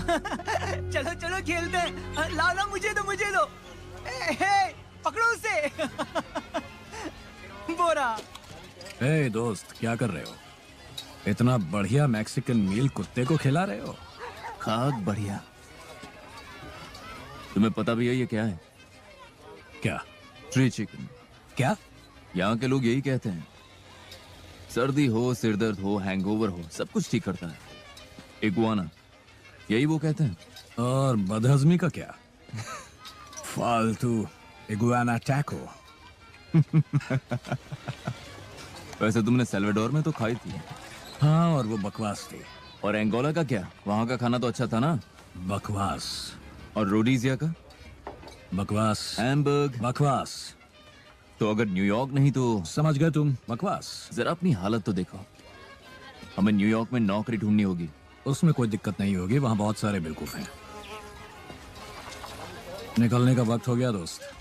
चलो चलो खेलते हैं। लाओ ना, मुझे दो मुझे दो। पकड़ो उसे। बोरा। ए दोस्त, क्या कर रहे हो? इतना बढ़िया मैक्सिकन मील कुत्ते को खिला रहे हो? खाक बढ़िया। तुम्हें पता भी है ये क्या है? क्या? Tree chicken. क्या? यहाँ के लोग यही कहते हैं। सर्दी हो, सिरदर्द हो, हैंगओवर हो, सब कुछ ठीक करता है। इगुआना, यही वो कहते हैं। और बदहजमी का क्या? फालतू इगुआना टैको। वैसे तुमने सेल्वाडोर में तो खाई थी। हाँ, और वो बकवास थी। और एंगोला का क्या? वहां का खाना तो अच्छा था ना? बकवास। और रोडीजिया का? बकवास। हैम्बर्ग? बकवास। तो अगर न्यूयॉर्क नहीं तो? समझ गए तुम, बकवास। जरा अपनी हालत तो देखो। हमें न्यूयॉर्क में नौकरी ढूंढनी होगी। उसमें कोई दिक्कत नहीं होगी, वहां बहुत सारे बेवकूफ हैं। निकलने का वक्त हो गया दोस्त।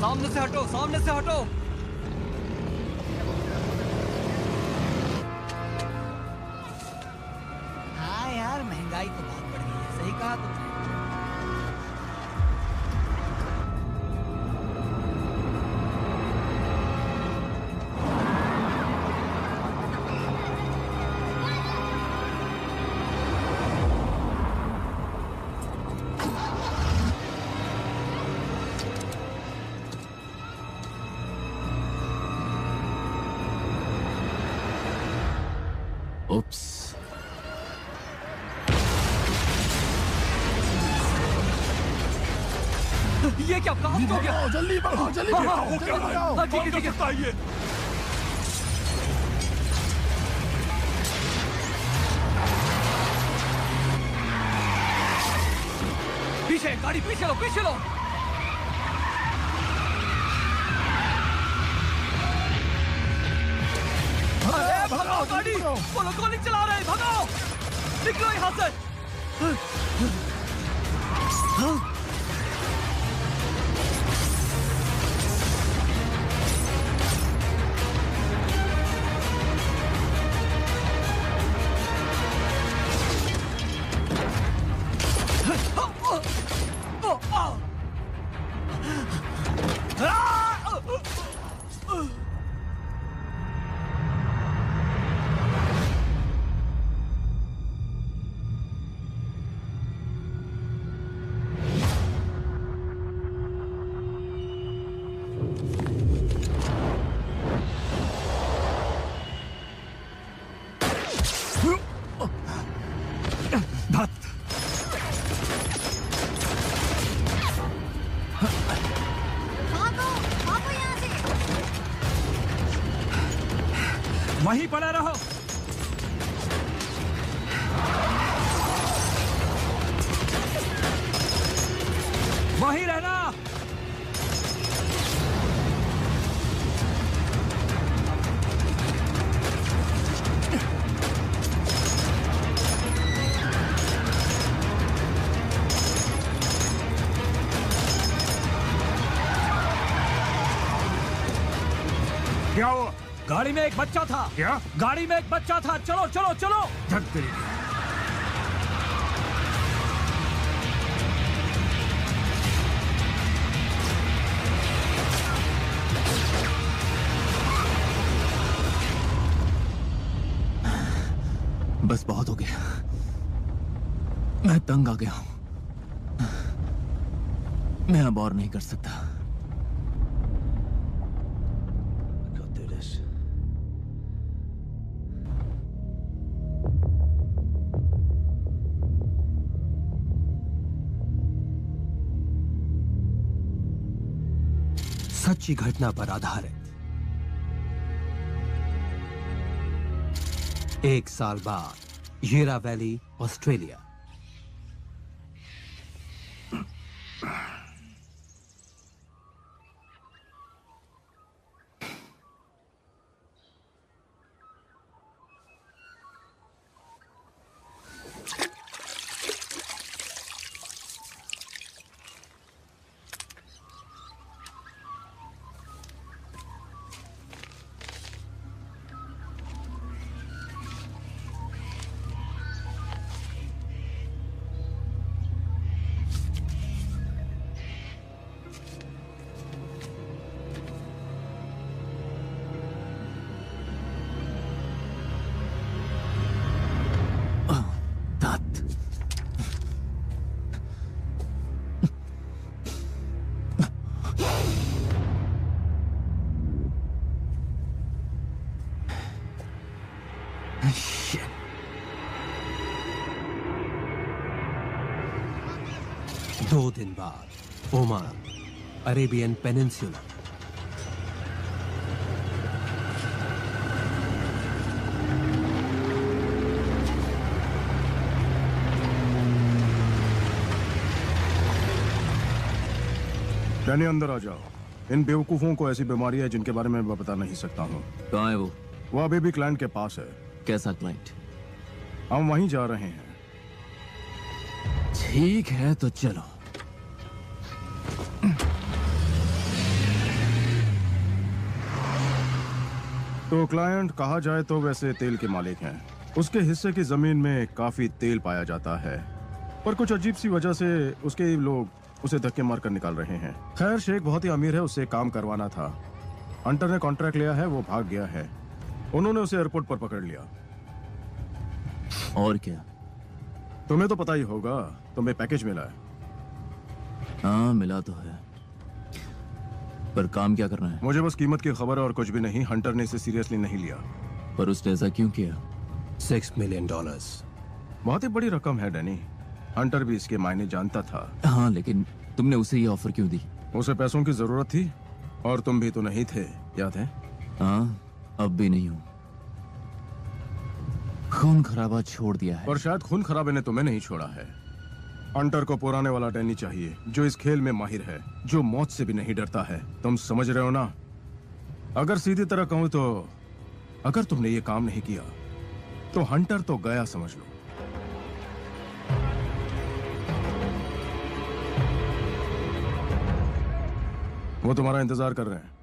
सामने से हटो, सामने से हटो। हाँ यार, महंगाई तो बहुत बढ़ गई है। सही कहा तुमने। उप्स। ये क्या ब्लास्ट हो गया? जल्दी बढ़ाओ, जल्दी बढ़ाओ, जल्दी बढ़ाओ। हाँ, ठीक है ठीक है। पीछे गाड़ी, पीछे लो, पीछे लो। अरे भगाओ गाड़ी, वो लोग गोली चला रहे हैं, भगाओ। निकलो यहाँ से। वहीं पड़े रहो। वहीं रहना। क्या हुआ? गाड़ी में एक बच्चा था। क्या? गाड़ी में एक बच्चा था। चलो चलो चलो। धक तेरी। बस बहुत हो गया। मैं तंग आ गया हूं। मैं अब और नहीं कर सकता। सच्ची घटना पर आधारित एक साल बाद येरा वैली, ऑस्ट्रेलिया। दो दिन बाद ओमान, अरेबियन पेनिनसुला। डैनी, अंदर आ जाओ। इन बेवकूफों को ऐसी बीमारी है जिनके बारे में मैं बता नहीं सकता हूँ। कहाँ है वो? वो अभी भी क्लाइंट के पास है। कैसा क्लाइंट? हम वहीं जा रहे हैं। ठीक है तो चलो। तो क्लाइंट कहा जाए तो वैसे तेल के मालिक हैं। उसके हिस्से की जमीन में काफी तेल पाया जाता है, पर कुछ अजीब सी वजह से उसके लोग उसे धक्के मार कर निकाल रहे हैं। खैर, शेख बहुत ही अमीर है, उससे काम करवाना था। हंटर ने कॉन्ट्रैक्ट लिया है, वो भाग गया है। उन्होंने उसे एयरपोर्ट पर पकड़ लिया। और क्या? तुम्हें तो पता ही होगा, तुम्हें पैकेज मिला है। हाँ, मिला तो है, पर काम क्या करना है? मुझे बस कीमत की खबर है और कुछ भी नहीं। हंटर ने इसे सीरियसली नहीं लिया। पर उसने ऐसा क्यों किया? $6 मिलियन। बहुत ही बड़ी रकम है डैनी। हंटर भी इसके मायने जानता था। हाँ, लेकिन तुमने उसे ये ऑफर क्यों दी? उसे पैसों की जरूरत थी, और तुम भी तो नहीं थे, याद है? हाँ, अब भी नहीं हूँ। खून खराबा छोड़ दिया है। पर शायद खून खराबे ने तुम्हें नहीं छोड़ा है। हंटर को पुराने वाला डैनी चाहिए, जो इस खेल में माहिर है, जो मौत से भी नहीं डरता है। तुम समझ रहे हो ना? अगर सीधी तरह कहूं तो अगर तुमने ये काम नहीं किया तो हंटर तो गया, समझ लो। वो तुम्हारा इंतजार कर रहे हैं।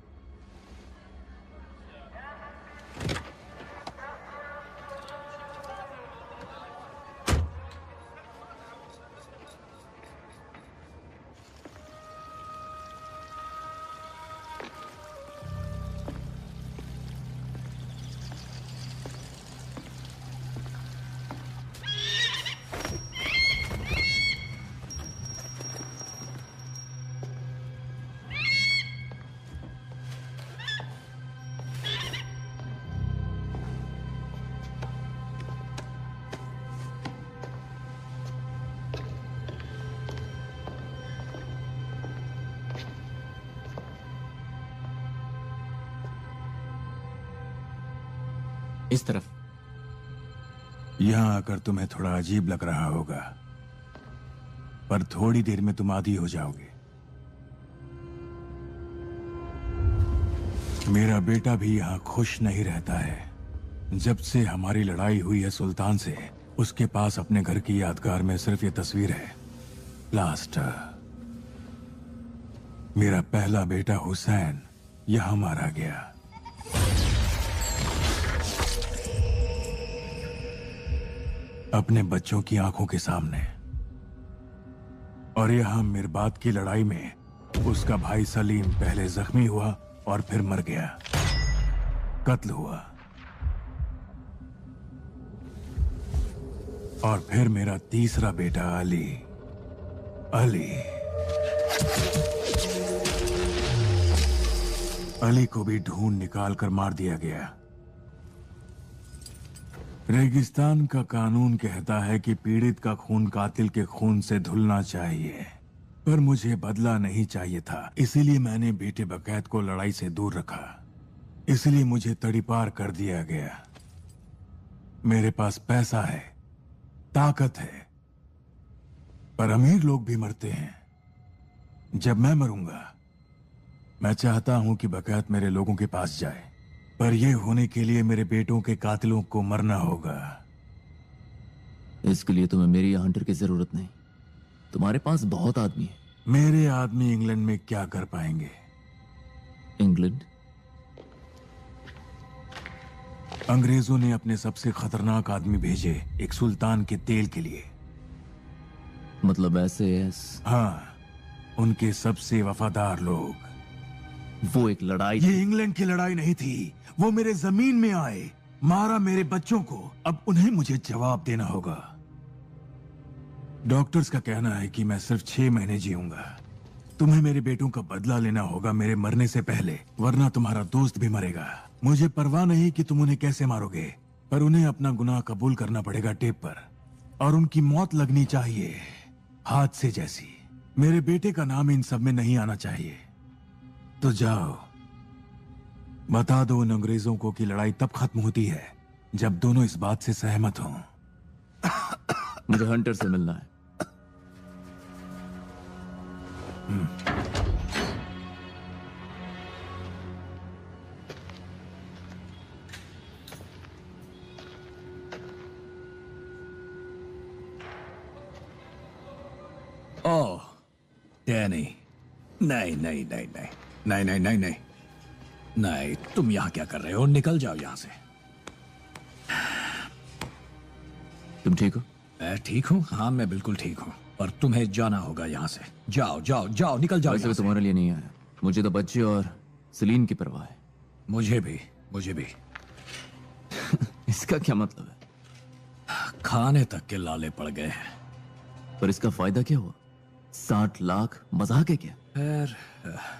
इस तरफ। यहां आकर तुम्हें थोड़ा अजीब लग रहा होगा, पर थोड़ी देर में तुम आदी हो जाओगे। मेरा बेटा भी यहां खुश नहीं रहता है। जब से हमारी लड़ाई हुई है सुल्तान से, उसके पास अपने घर की यादगार में सिर्फ ये तस्वीर है, प्लास्टर। मेरा पहला बेटा हुसैन यहां मारा गया। अपने बच्चों की आंखों के सामने। और यहां मिरबात की लड़ाई में उसका भाई सलीम पहले जख्मी हुआ और फिर मर गया, कत्ल हुआ। और फिर मेरा तीसरा बेटा अली। अली को भी ढूंढ निकाल कर मार दिया गया। रेगिस्तान का कानून कहता है कि पीड़ित का खून कातिल के खून से धुलना चाहिए, पर मुझे बदला नहीं चाहिए था। इसीलिए मैंने बेटे बकैत को लड़ाई से दूर रखा। इसलिए मुझे तड़ीपार कर दिया गया। मेरे पास पैसा है, ताकत है, पर अमीर लोग भी मरते हैं। जब मैं मरूंगा, मैं चाहता हूं कि बकैत मेरे लोगों के पास जाए, पर यह होने के लिए मेरे बेटों के कातिलों को मरना होगा। इसके लिए तुम्हें मेरी या हंटर की जरूरत नहीं। तुम्हारे पास बहुत आदमी है। मेरे आदमी इंग्लैंड में क्या कर पाएंगे? इंग्लैंड? अंग्रेजों ने अपने सबसे खतरनाक आदमी भेजे एक सुल्तान के तेल के लिए। मतलब ऐसे? हाँ, उनके सबसे वफादार लोग। वो एक लड़ाई? ये इंग्लैंड की लड़ाई नहीं थी। वो मेरे जमीन में आए, मारा मेरे बच्चों को। अब उन्हें मुझे जवाब देना होगा। डॉक्टर्स का कहना है कि मैं सिर्फ 6 महीने जीऊंगा। तुम्हें मेरे बेटों का बदला लेना होगा मेरे मरने से पहले, वरना तुम्हारा दोस्त भी मरेगा। मुझे परवाह नहीं कि तुम उन्हें कैसे मारोगे, पर उन्हें अपना गुनाह कबूल करना पड़ेगा टेप पर, और उनकी मौत लगनी चाहिए हादसे जैसी। मेरे बेटे का नाम इन सब में नहीं आना चाहिए। तो जाओ, बता दो उन अंग्रेजों को कि लड़ाई तब खत्म होती है जब दोनों इस बात से सहमत हों। मुझे हंटर से मिलना है। ओह, डैनी, नहीं नहीं नहीं नहीं नहीं नहीं नहीं नहीं नहीं, तुम यहां क्या कर रहे हो? निकल जाओ यहां से। तुम ठीक हो? मैं ठीक हूँ, हाँ मैं बिल्कुल ठीक हूँ, और तुम्हें जाना होगा यहाँ से। जाओ जाओ जाओ, निकल जाओ वैसे यहाँ भी से। तुम्हारे लिए नहीं आया, मुझे तो बच्चे और सलीन की परवाह है। मुझे भी, मुझे भी। इसका क्या मतलब है? खाने तक के लाले पड़ गए हैं। पर इसका फायदा क्या हुआ? 60 लाख मजाक है क्या? खैर,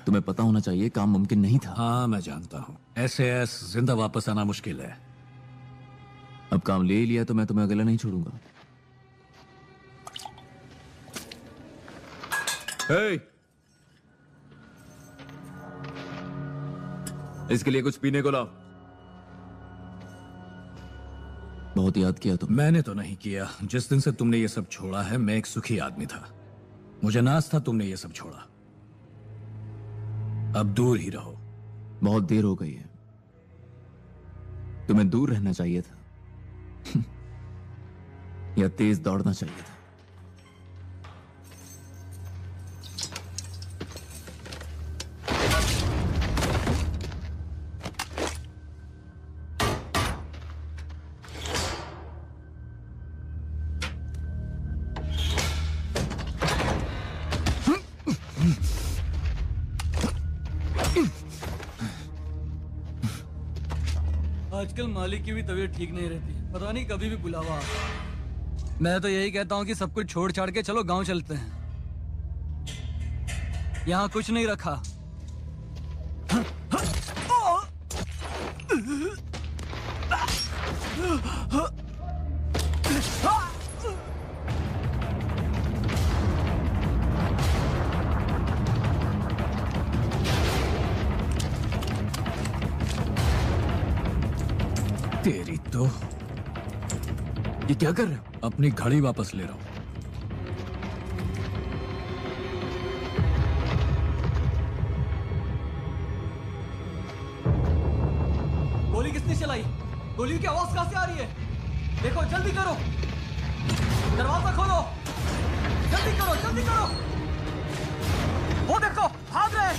तुम्हें पता होना चाहिए काम मुमकिन नहीं था। हाँ मैं जानता हूँ, SAS जिंदा वापस आना मुश्किल है। अब काम ले लिया तो मैं तुम्हें अकेला नहीं छोड़ूंगा। हे! इसके लिए कुछ पीने को लाओ। बहुत याद किया तुम। मैंने तो नहीं किया। जिस दिन से तुमने ये सब छोड़ा है, मैं एक सुखी आदमी था। मुझे नाज था तुमने ये सब छोड़ा। अब दूर ही रहो। बहुत देर हो गई है। तुम्हें दूर रहना चाहिए था या तेज दौड़ना चाहिए था। आजकल मालिक की भी तबीयत ठीक नहीं रहती, पता नहीं कभी भी बुलावा आता है। मैं तो यही कहता हूँ कि सब कुछ छोड़ छाड़ के चलो गांव चलते हैं। यहाँ कुछ नहीं रखा। तेरी तो। ये क्या कर रहे हो? अपनी घड़ी वापस ले रहा हूं। गोली किसने चलाई? गोली की आवाज कहां से आ रही है? देखो, जल्दी करो, दरवाजा खोलो, जल्दी करो, जल्दी करो। वो देखो, भाग रहे हैं।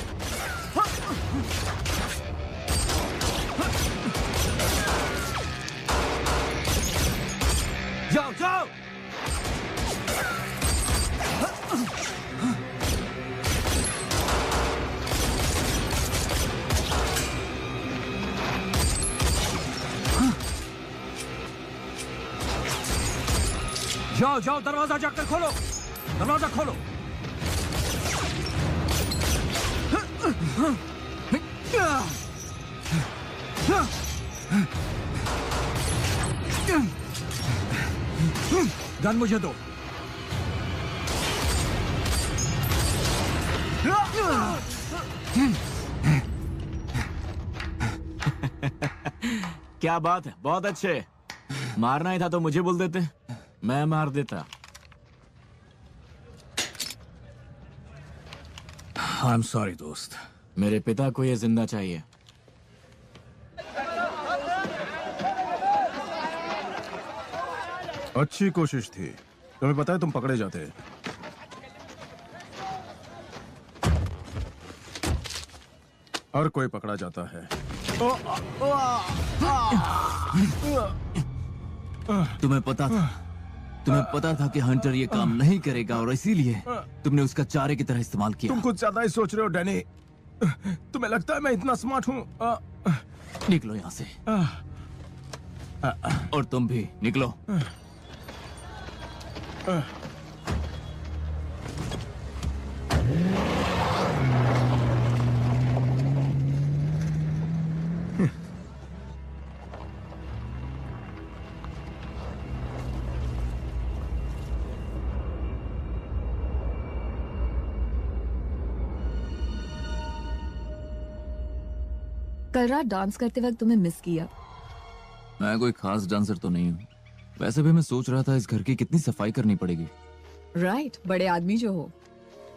जाओ जाओ। जाओ जाओ, दरवाजा जाकर खोलो, दरवाजा खोलो। गन मुझे दो। क्या बात है, बहुत अच्छे। मारना ही था तो मुझे बोल देते, मैं मार देता। आई एम सॉरी दोस्त। मेरे पिता को ये जिंदा चाहिए। अच्छी कोशिश थी। तुम्हें पता है तुम पकड़े जाते। हर कोई पकड़ा जाता है। तुम्हें पता था कि हंटर ये काम नहीं करेगा और इसीलिए तुमने उसका चारे की तरह इस्तेमाल किया। तुम कुछ ज्यादा ही सोच रहे हो डैनी। तुम्हें लगता है मैं इतना स्मार्ट हूँ? निकलो यहाँ से। और तुम भी निकलो। कल रात डांस करते वक्त तुम्हें मिस किया। मैं कोई खास डांसर तो नहीं हूँ। वैसे भी मैं सोच रहा था इस घर की कितनी सफाई करनी पड़ेगी। राइट, बड़े आदमी जो हो।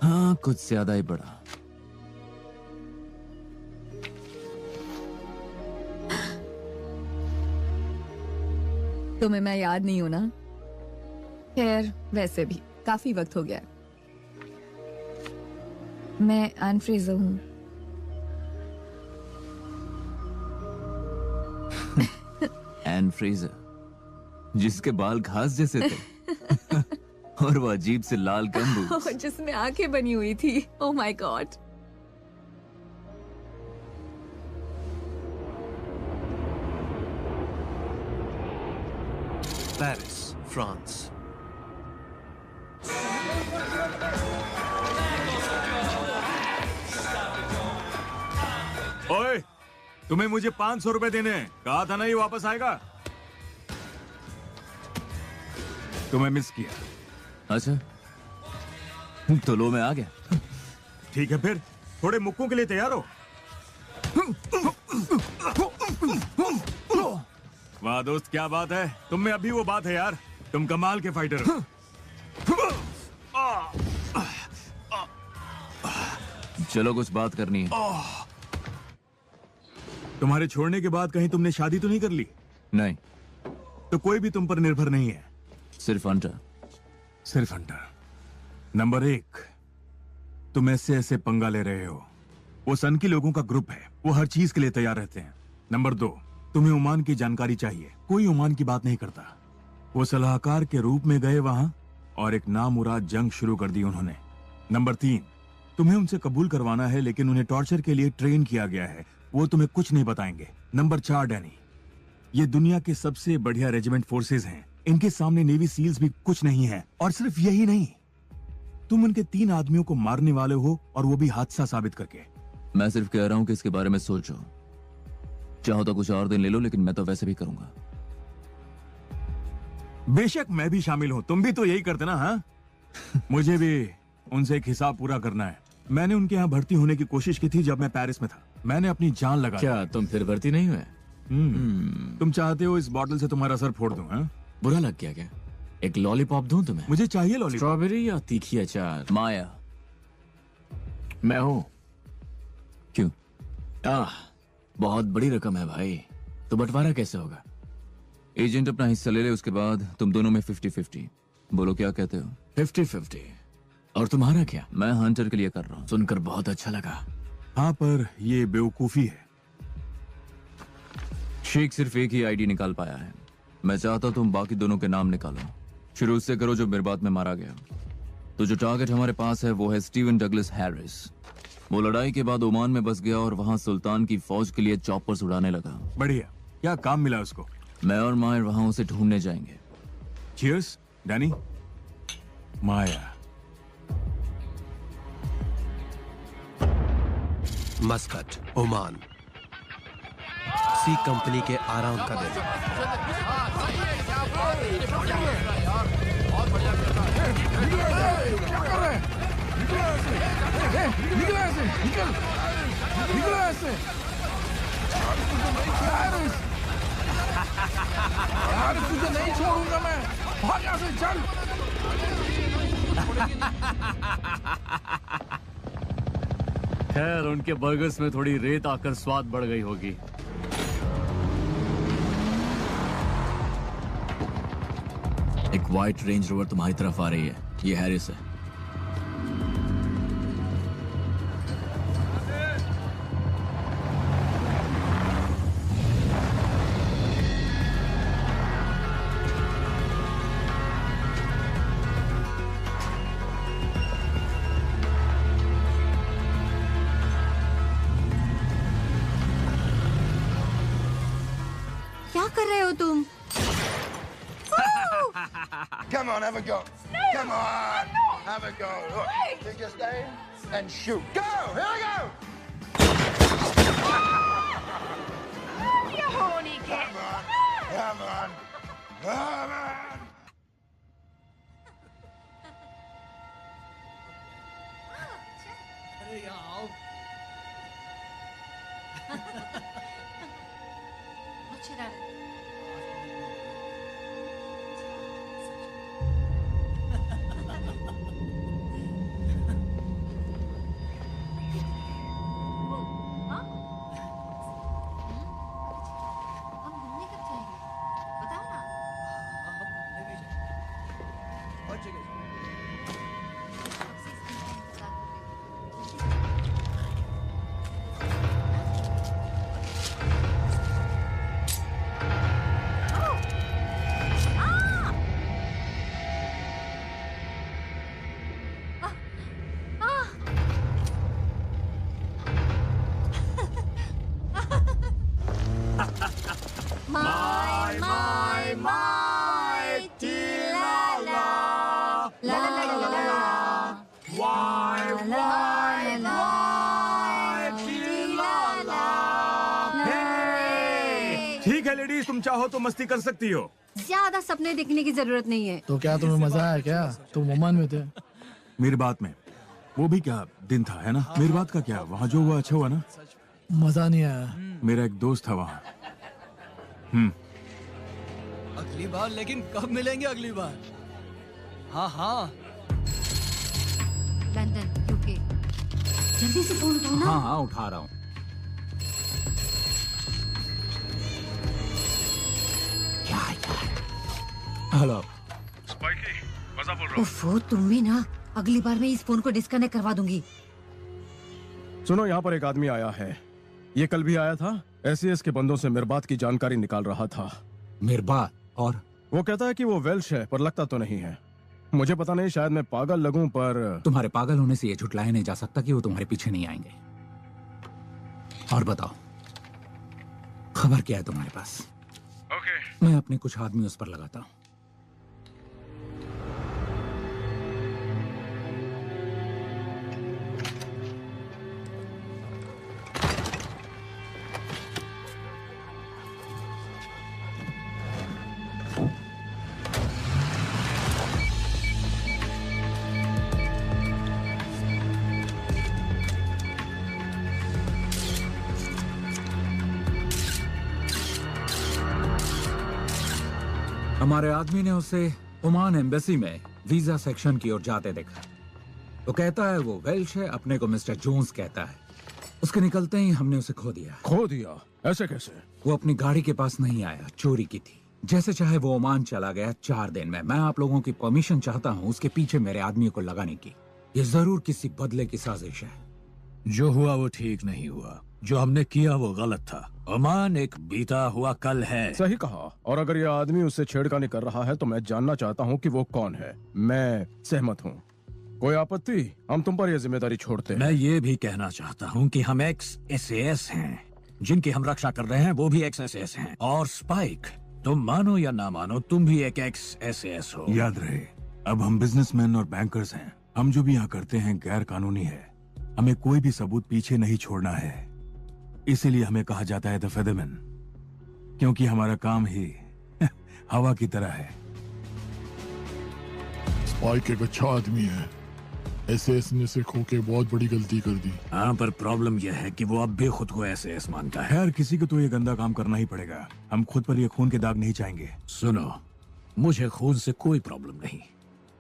हाँ, कुछ ज्यादा ही बड़ा। तुम्हें मैं याद नहीं हूं ना? खैर, वैसे भी काफी वक्त हो गया। मैं एन फ्रेजर हूँ। एन फ्रेजर, जिसके बाल घास जैसे थे और वो अजीब से लाल गम जिसमें आंखें बनी हुई थी। Oh my God. Paris, France. ओए, तुम्हें मुझे 500 रुपए देने हैं। कहा था ना ये वापस आएगा। तुम्हें मिस किया। अच्छा, तो लो मैं आ गया। ठीक है फिर, थोड़े मुक्कों के लिए तैयार हो। वाह दोस्त, क्या बात है। तुम में अभी वो बात है यार। तुम कमाल के फाइटर हो। चलो कुछ बात करनी है। तुम्हारे छोड़ने के बाद कहीं तुमने शादी तो नहीं कर ली? नहीं, तो कोई भी तुम पर निर्भर नहीं है। सिर्फ हंटर। सिर्फ हंटर। नंबर 1, तुम ऐसे ऐसे पंगा ले रहे हो। वो सन की लोगों का ग्रुप है, वो हर चीज के लिए तैयार रहते हैं। नंबर 2, तुम्हें ओमान की जानकारी चाहिए। कोई ओमान की बात नहीं करता। वो सलाहकार के रूप में गए वहां और एक नामुराद जंग शुरू कर दी उन्होंने। नंबर 3, तुम्हें उनसे कबूल करवाना है, लेकिन उन्हें टॉर्चर के लिए ट्रेन किया गया है। वो तुम्हें कुछ नहीं बताएंगे। नंबर 4, डैनी, ये दुनिया के सबसे बढ़िया रेजिमेंट फोर्सेज हैं। इनके सामने नेवी सील्स भी कुछ नहीं है। और सिर्फ यही नहीं, तुम उनके 3 आदमियों को मारने वाले हो, और वो भी हादसा साबित करके। मैं सिर्फ कह रहा हूँ कि इसके बारे में सोचो। चाहो तो कुछ और दिन ले लो, लेकिन मैं तो वैसे भी करूंगा। बेशक मैं भी शामिल हूँ। तुम भी तो यही करते ना? हाँ। मुझे भी उनसे एक हिसाब पूरा करना है। मैंने उनके यहाँ भर्ती होने की कोशिश की थी जब मैं पेरिस में था। मैंने अपनी जान लगा दी। क्या तुम फिर भर्ती नहीं हुए? तुम चाहते हो इस बॉटल से तुम्हारा सर फोड़ दूं? हाँ? बुरा लग गया क्या? एक लॉलीपॉप दूं तुम्हें? मुझे चाहिए लॉलीपॉप। स्ट्रॉबेरी या तीखी अचार? माया, मैं हूं। क्यों? बहुत बड़ी रकम है भाई, तो बंटवारा कैसे होगा? एजेंट अपना हिस्सा ले ले, उसके बाद तुम दोनों में 50-50। बोलो क्या कहते हो? 50-50। और तुम्हारा क्या? मैं हंटर के लिए कर रहा हूँ। सुनकर बहुत अच्छा लगा। हाँ, पर ये बेवकूफी है। शेख सिर्फ एक ही आईडी निकाल पाया है। मैं चाहता हूं तुम बाकी दोनों के नाम निकालो। शुरू उससे करो जो मेरबात में मारा गया। तो जो टारगेट हमारे पास है वो है स्टीवन डगलस हैरिस। वो लड़ाई के बाद ओमान में बस गया और वहां सुल्तान की फौज के लिए चॉपर्स उड़ाने लगा। बढ़िया, क्या काम मिला उसको? मैं और मायर वहां उसे ढूंढने जाएंगे। Cheers, Danny. Maya. Muscat, Oman. सी कंपनी के आराम का दिन। यार तुझे नहीं छोड़ूंगा मैं, भाग यहाँ से, चल। खैर उनके बर्गर्स में थोड़ी रेत आकर स्वाद बढ़ गई होगी। एक व्हाइट रेंज रोवर तुम्हारी तरफ आ रही है, ये हैरिस है। क्या कर रहे हो तुम? Come on, have a go. Come on, have a go. Look, you just aim and shoot. Go! Here we go! You horny kid. Come on, come on, come on. अरे यार हम घूमने कब जाएंगे? बताओ ना। और जगह ठीक है लेडीज, तुम चाहो तो मस्ती कर सकती हो। ज्यादा सपने देखने की जरूरत नहीं है। तो क्या तुम्हें मजा आया क्या? तुम ओमान में थे। मेरी बात में वो भी क्या दिन था, है ना? मेरी बात का क्या, वहाँ जो हुआ अच्छा हुआ ना? मजा नहीं आया। मेरा एक दोस्त था वहाँ। अगली बार, लेकिन कब मिलेंगे अगली बार? हाँ हाँ लंदन, यूके। जल्दी से फोन उठाओ ना। हाँ हाँ उठा रहा हूँ। हेलो उफ़ो, तुम भी ना। अगली बार मैं इस फोन को डिस्कनेक्ट करवा दूंगी। सुनो, यहाँ पर एक आदमी आया है। ये कल भी आया था। एसएएस के बंदों से मिरबात की जानकारी निकाल रहा था। मिरबात? और वो कहता है कि वो वेल्श है, पर लगता तो नहीं है। मुझे पता नहीं, शायद मैं पागल लगूं, पर तुम्हारे पागल होने से ये झुटलाया नहीं जा सकता कि वो तुम्हारे पीछे नहीं आएंगे। और बताओ, खबर क्या है तुम्हारे पास? ओके। मैं अपने कुछ आदमी उस पर लगाता हूँ। हमारे आदमी ने उसे ओमान एम्बेसी में वीजा सेक्शन की ओर जाते देखा। तो कहता है वो वेल्श है, अपने को मिस्टर जोन्स कहता है। उसके निकलते ही हमने उसे खो दिया। खो दिया? ऐसे कैसे? वो अपनी गाड़ी के पास नहीं आया, चोरी की थी। जैसे चाहे वो ओमान चला गया 4 दिन में। मैं आप लोगों की परमिशन चाहता हूँ उसके पीछे मेरे आदमी को लगाने की। ये जरूर किसी बदले की साजिश है। जो हुआ वो ठीक नहीं हुआ, जो हमने किया वो गलत था। ओमान एक बीता हुआ कल है। सही कहा। और अगर ये आदमी उससे छेड़खानी कर रहा है तो मैं जानना चाहता हूँ कि वो कौन है। मैं सहमत हूँ। कोई आपत्ति? हम तुम पर यह जिम्मेदारी छोड़ते हैं। मैं ये भी कहना चाहता हूँ कि हम एक्स एसएएस हैं। जिनकी हम रक्षा कर रहे हैं वो भी एक्स एसएएस हैं। और स्पाइक, तुम मानो या ना मानो, तुम भी एक एक्स एसएएस हो। याद रहे, अब हम बिजनेसमैन और बैंकर्स हैं। हम जो भी यहाँ करते हैं गैर कानूनी है। हमें कोई भी सबूत पीछे नहीं छोड़ना है। इसीलिए हमें कहा जाता है द फेदरमैन, क्योंकि हमारा काम ही हवा की तरह है। स्पाइक एक अच्छा आदमी है, एसएस ने सिखों के बहुत बड़ी गलती कर दी। हाँ, पर प्रॉब्लम यह है कि वो अब भी खुद को एसएस मानता है। खैर, किसी को तो ये गंदा काम करना ही पड़ेगा। हम खुद पर ये खून के दाग नहीं चाहेंगे। सुनो, मुझे खून से कोई प्रॉब्लम नहीं,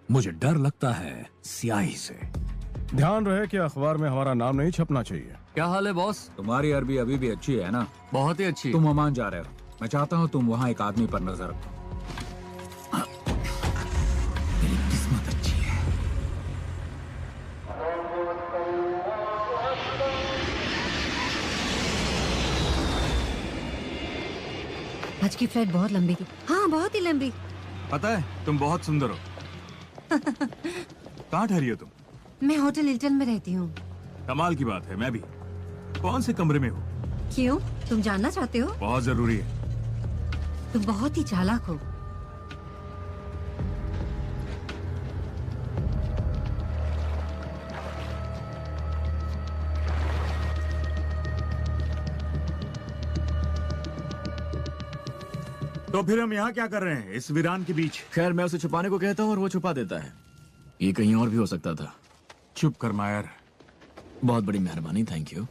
मुझे डर लगता है स्याही से। ध्यान रहे कि अखबार में हमारा नाम नहीं छपना चाहिए। क्या हाल है बॉस? तुम्हारी अरबी अभी भी अच्छी है ना? बहुत ही अच्छी। तुम ओमान जा रहे हो, मैं चाहता हूँ तुम वहाँ एक आदमी पर नजर रखो। तेरी किस्मत अच्छी है। आज की फ्लाइट बहुत लंबी थी। हाँ, बहुत ही लंबी। पता है, तुम बहुत सुंदर हो। कहाँ ठहरी हो तुम? मैं होटल हिल्टन में रहती हूँ। कमाल की बात है, मैं भी। कौन से कमरे में हो? क्यों, तुम जानना चाहते हो? बहुत जरूरी है। तुम बहुत ही चालाक हो। तो फिर हम यहाँ क्या कर रहे हैं इस वीरान के बीच? खैर, मैं उसे छुपाने को कहता हूँ और वो छुपा देता है। ये कहीं और भी हो सकता था। चुप कर मायर। बहुत बड़ी मेहरबानी, थैंक यू।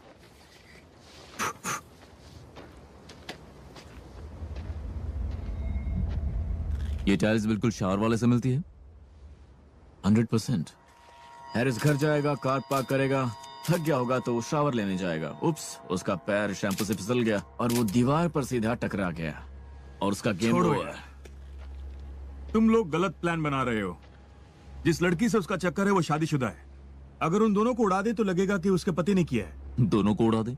ये टाइल्स बिल्कुल शावर वाले से मिलती है। 100%। हैरिस घर जाएगा, कार पार्क करेगा, थक गया होगा तो वो शावर लेने जाएगा। उप्स, उसका पैर शैम्पू से फिसल गया और वो दीवार पर सीधा टकरा गया और उसका गेम छोड़ो ओवर। यार, तुम लोग गलत प्लान बना रहे हो। जिस लड़की से उसका चक्कर है वो शादीशुदा है। अगर उन दोनों को उड़ा दे तो लगेगा कि उसके पति ने किया है। दोनों को उड़ा दे?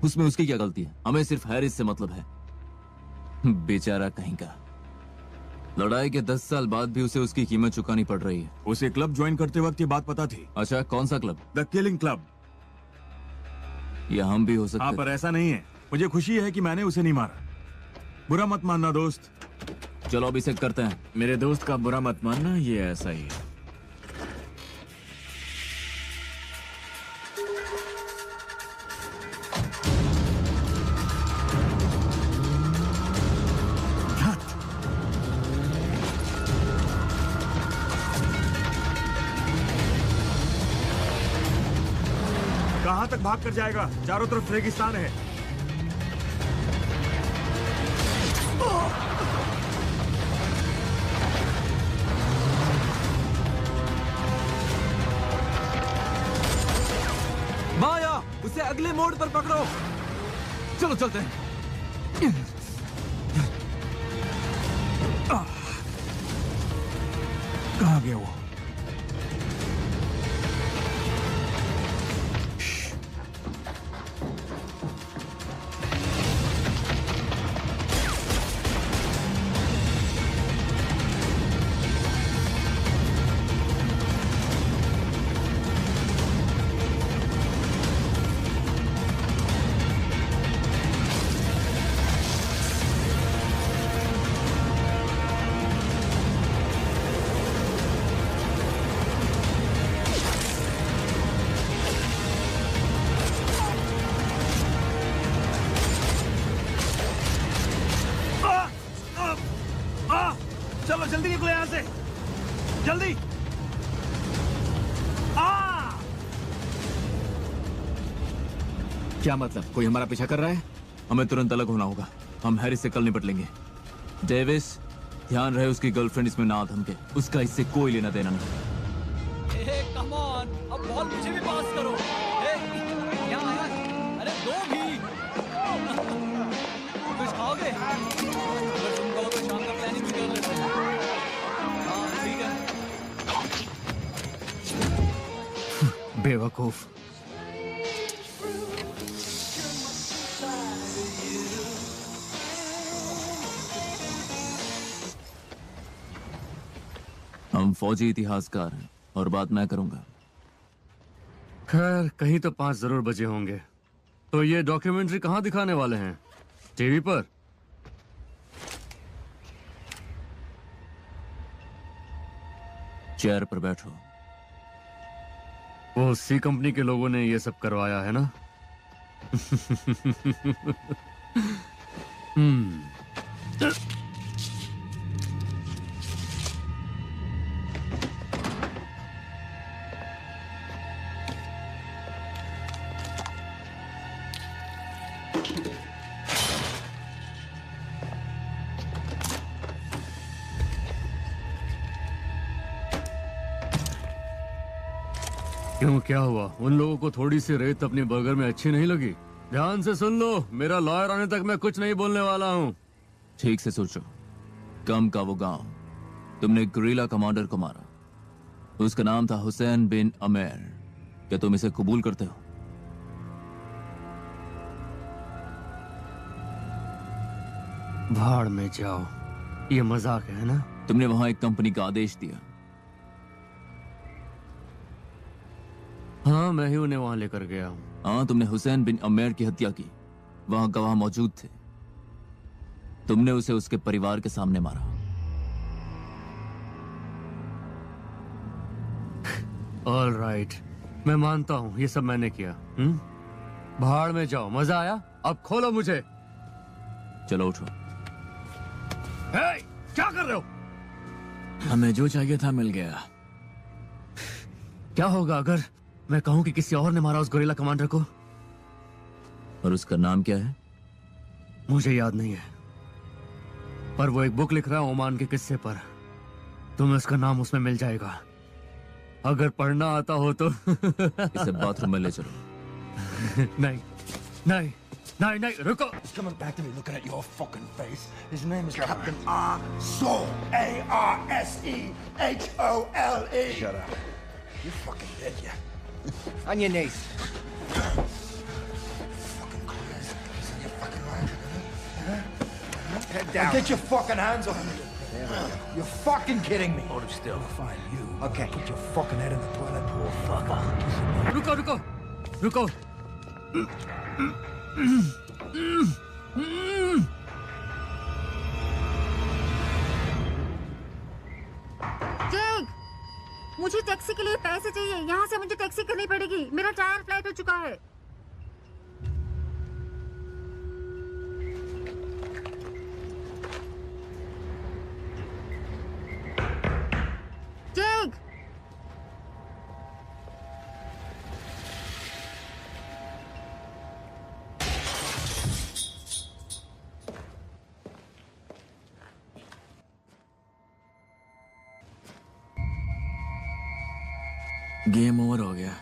उसमें उसकी क्या गलती है? हमें सिर्फ हैरिस से मतलब है। बेचारा कहीं का। लड़ाई के 10 साल बाद भी उसे उसकी कीमत चुकानी पड़ रही है। उसे क्लब ज्वाइन करते वक्त ये बात पता थी। अच्छा, कौन सा क्लब? The killing club. या हम भी हो सकते। हाँ, पर ऐसा नहीं है। मुझे खुशी है कि मैंने उसे नहीं मारा। बुरा मत मानना दोस्त। चलो अब इसे करते हैं। मेरे दोस्त का बुरा मत मानना, ये ऐसा ही है। कहाँ तक भाग कर जाएगा? चारों तरफ रेगिस्तान है। माया, उसे अगले मोड़ पर पकड़ो। चलो चलते हैं। कहाँ गया वो? चलो जल्दी निकलो यहाँ से, जल्दी। क्या मतलब? कोई हमारा पीछा कर रहा है? हमें तुरंत अलग होना होगा। हम हैरिस से कल निपट लेंगे। डेविस, ध्यान रहे उसकी गर्लफ्रेंड इसमें ना धमके। उसका इससे कोई लेना देना नहीं। कम ऑन, अब बॉल मुझे भी पास करो। यहाँ आया, अरे दो भी। कुछ खाओगे? अगर तुम कहो तो शाम का प्लानिंग भी कर लेते हैं। हाँ ठीक है। बेवकूफ। हम फौजी इतिहासकार हैं और बात मैं करूंगा। खैर, कहीं तो 5 जरूर बजे होंगे। तो ये डॉक्यूमेंट्री कहाँ दिखाने वाले हैं? टीवी पर? चेयर पर बैठो। वो सी कंपनी के लोगों ने ये सब करवाया है ना? क्यों, क्या हुआ? उन लोगों को थोड़ी सी रेत अपनी बर्गर में अच्छी नहीं लगी? ध्यान से सुन लो, मेरा लॉयर आने तक मैं कुछ नहीं बोलने वाला हूँ। ठीक से सोचो। कम का वो गांव, तुमने गुरिल्ला कमांडर को मारा, उसका नाम था हुसैन बिन अमेर। क्या तुम इसे कबूल करते हो? भाड़ में जाओ, ये मजाक है ना? तुमने वहां एक कंपनी का आदेश दिया। हाँ, मैं ही उन्हें वहां लेकर गया हूँ। हाँ, तुमने हुसैन बिन अमेर की हत्या की, वहां गवाह मौजूद थे। तुमने उसे उसके परिवार के सामने मारा। ऑल राइट, मैं मानता हूँ ये सब मैंने किया। भाड़ में जाओ, मजा आया? अब खोलो मुझे। चलो उठो। हे, क्या कर रहे हो? हमें जो चाहिए था मिल गया। क्या होगा अगर मैं कहूं कि किसी और ने मारा उस गोरिल्ला कमांडर को? और उसका नाम क्या है? मुझे याद नहीं है, पर वो एक बुक लिख रहा है ओमान के किस्से पर। तुम्हें उसका नाम उसमें मिल जाएगा, अगर पढ़ना आता हो तो। इसे बाथरूम में ले चलो। नहीं नहीं नहीं नहीं, रुको। He's coming back to me looking at your fucking face. His name is Captain Arsehole. A-R-S-E-H-O-L-E. Shut up. You're fucking dead, yeah. On your knees. Fucking crazy. You're fucking lying. Head down. Get your fucking hands off me. You're fucking kidding me. Hold it still. I'll find you. Okay. Put your fucking head in the toilet, poor fucker. रुको रुको रुको। Jack, मुझे taxi के लिए पैसे चाहिए। यहाँ से मुझे टैक्सी करनी पड़ेगी, मेरा टायर फ्लैट हो चुका है। जैक, गेम ओवर हो गया।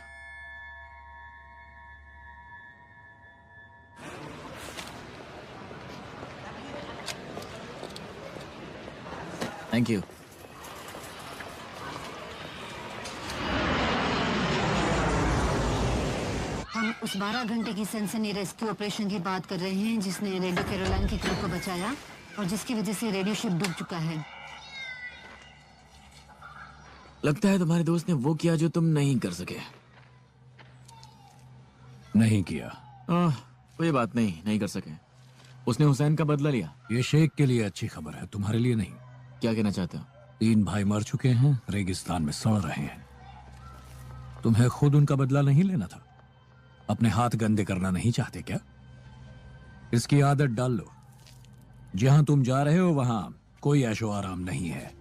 Thank you. हम उस 12 घंटे की सनसनी रेस्क्यू ऑपरेशन की बात कर रहे हैं जिसने रेडियो कैरोलाइन की क्रू को बचाया और जिसकी वजह से रेडियो शिप डूब चुका है। लगता है तुम्हारे दोस्त ने वो किया जो तुम नहीं कर सके। नहीं किया। कोई बात नहीं, नहीं कर सके। उसने हुसैन का बदला लिया। ये शेख के लिए अच्छी खबर है, तुम्हारे लिए नहीं। क्या कहना चाहते हो? 3 भाई मर चुके हैं, रेगिस्तान में सड़ रहे हैं। तुम्हें खुद उनका बदला नहीं लेना था? अपने हाथ गंदे करना नहीं चाहते क्या? इसकी आदत डाल लो। जहां तुम जा रहे हो वहां कोई ऐशो आराम नहीं है।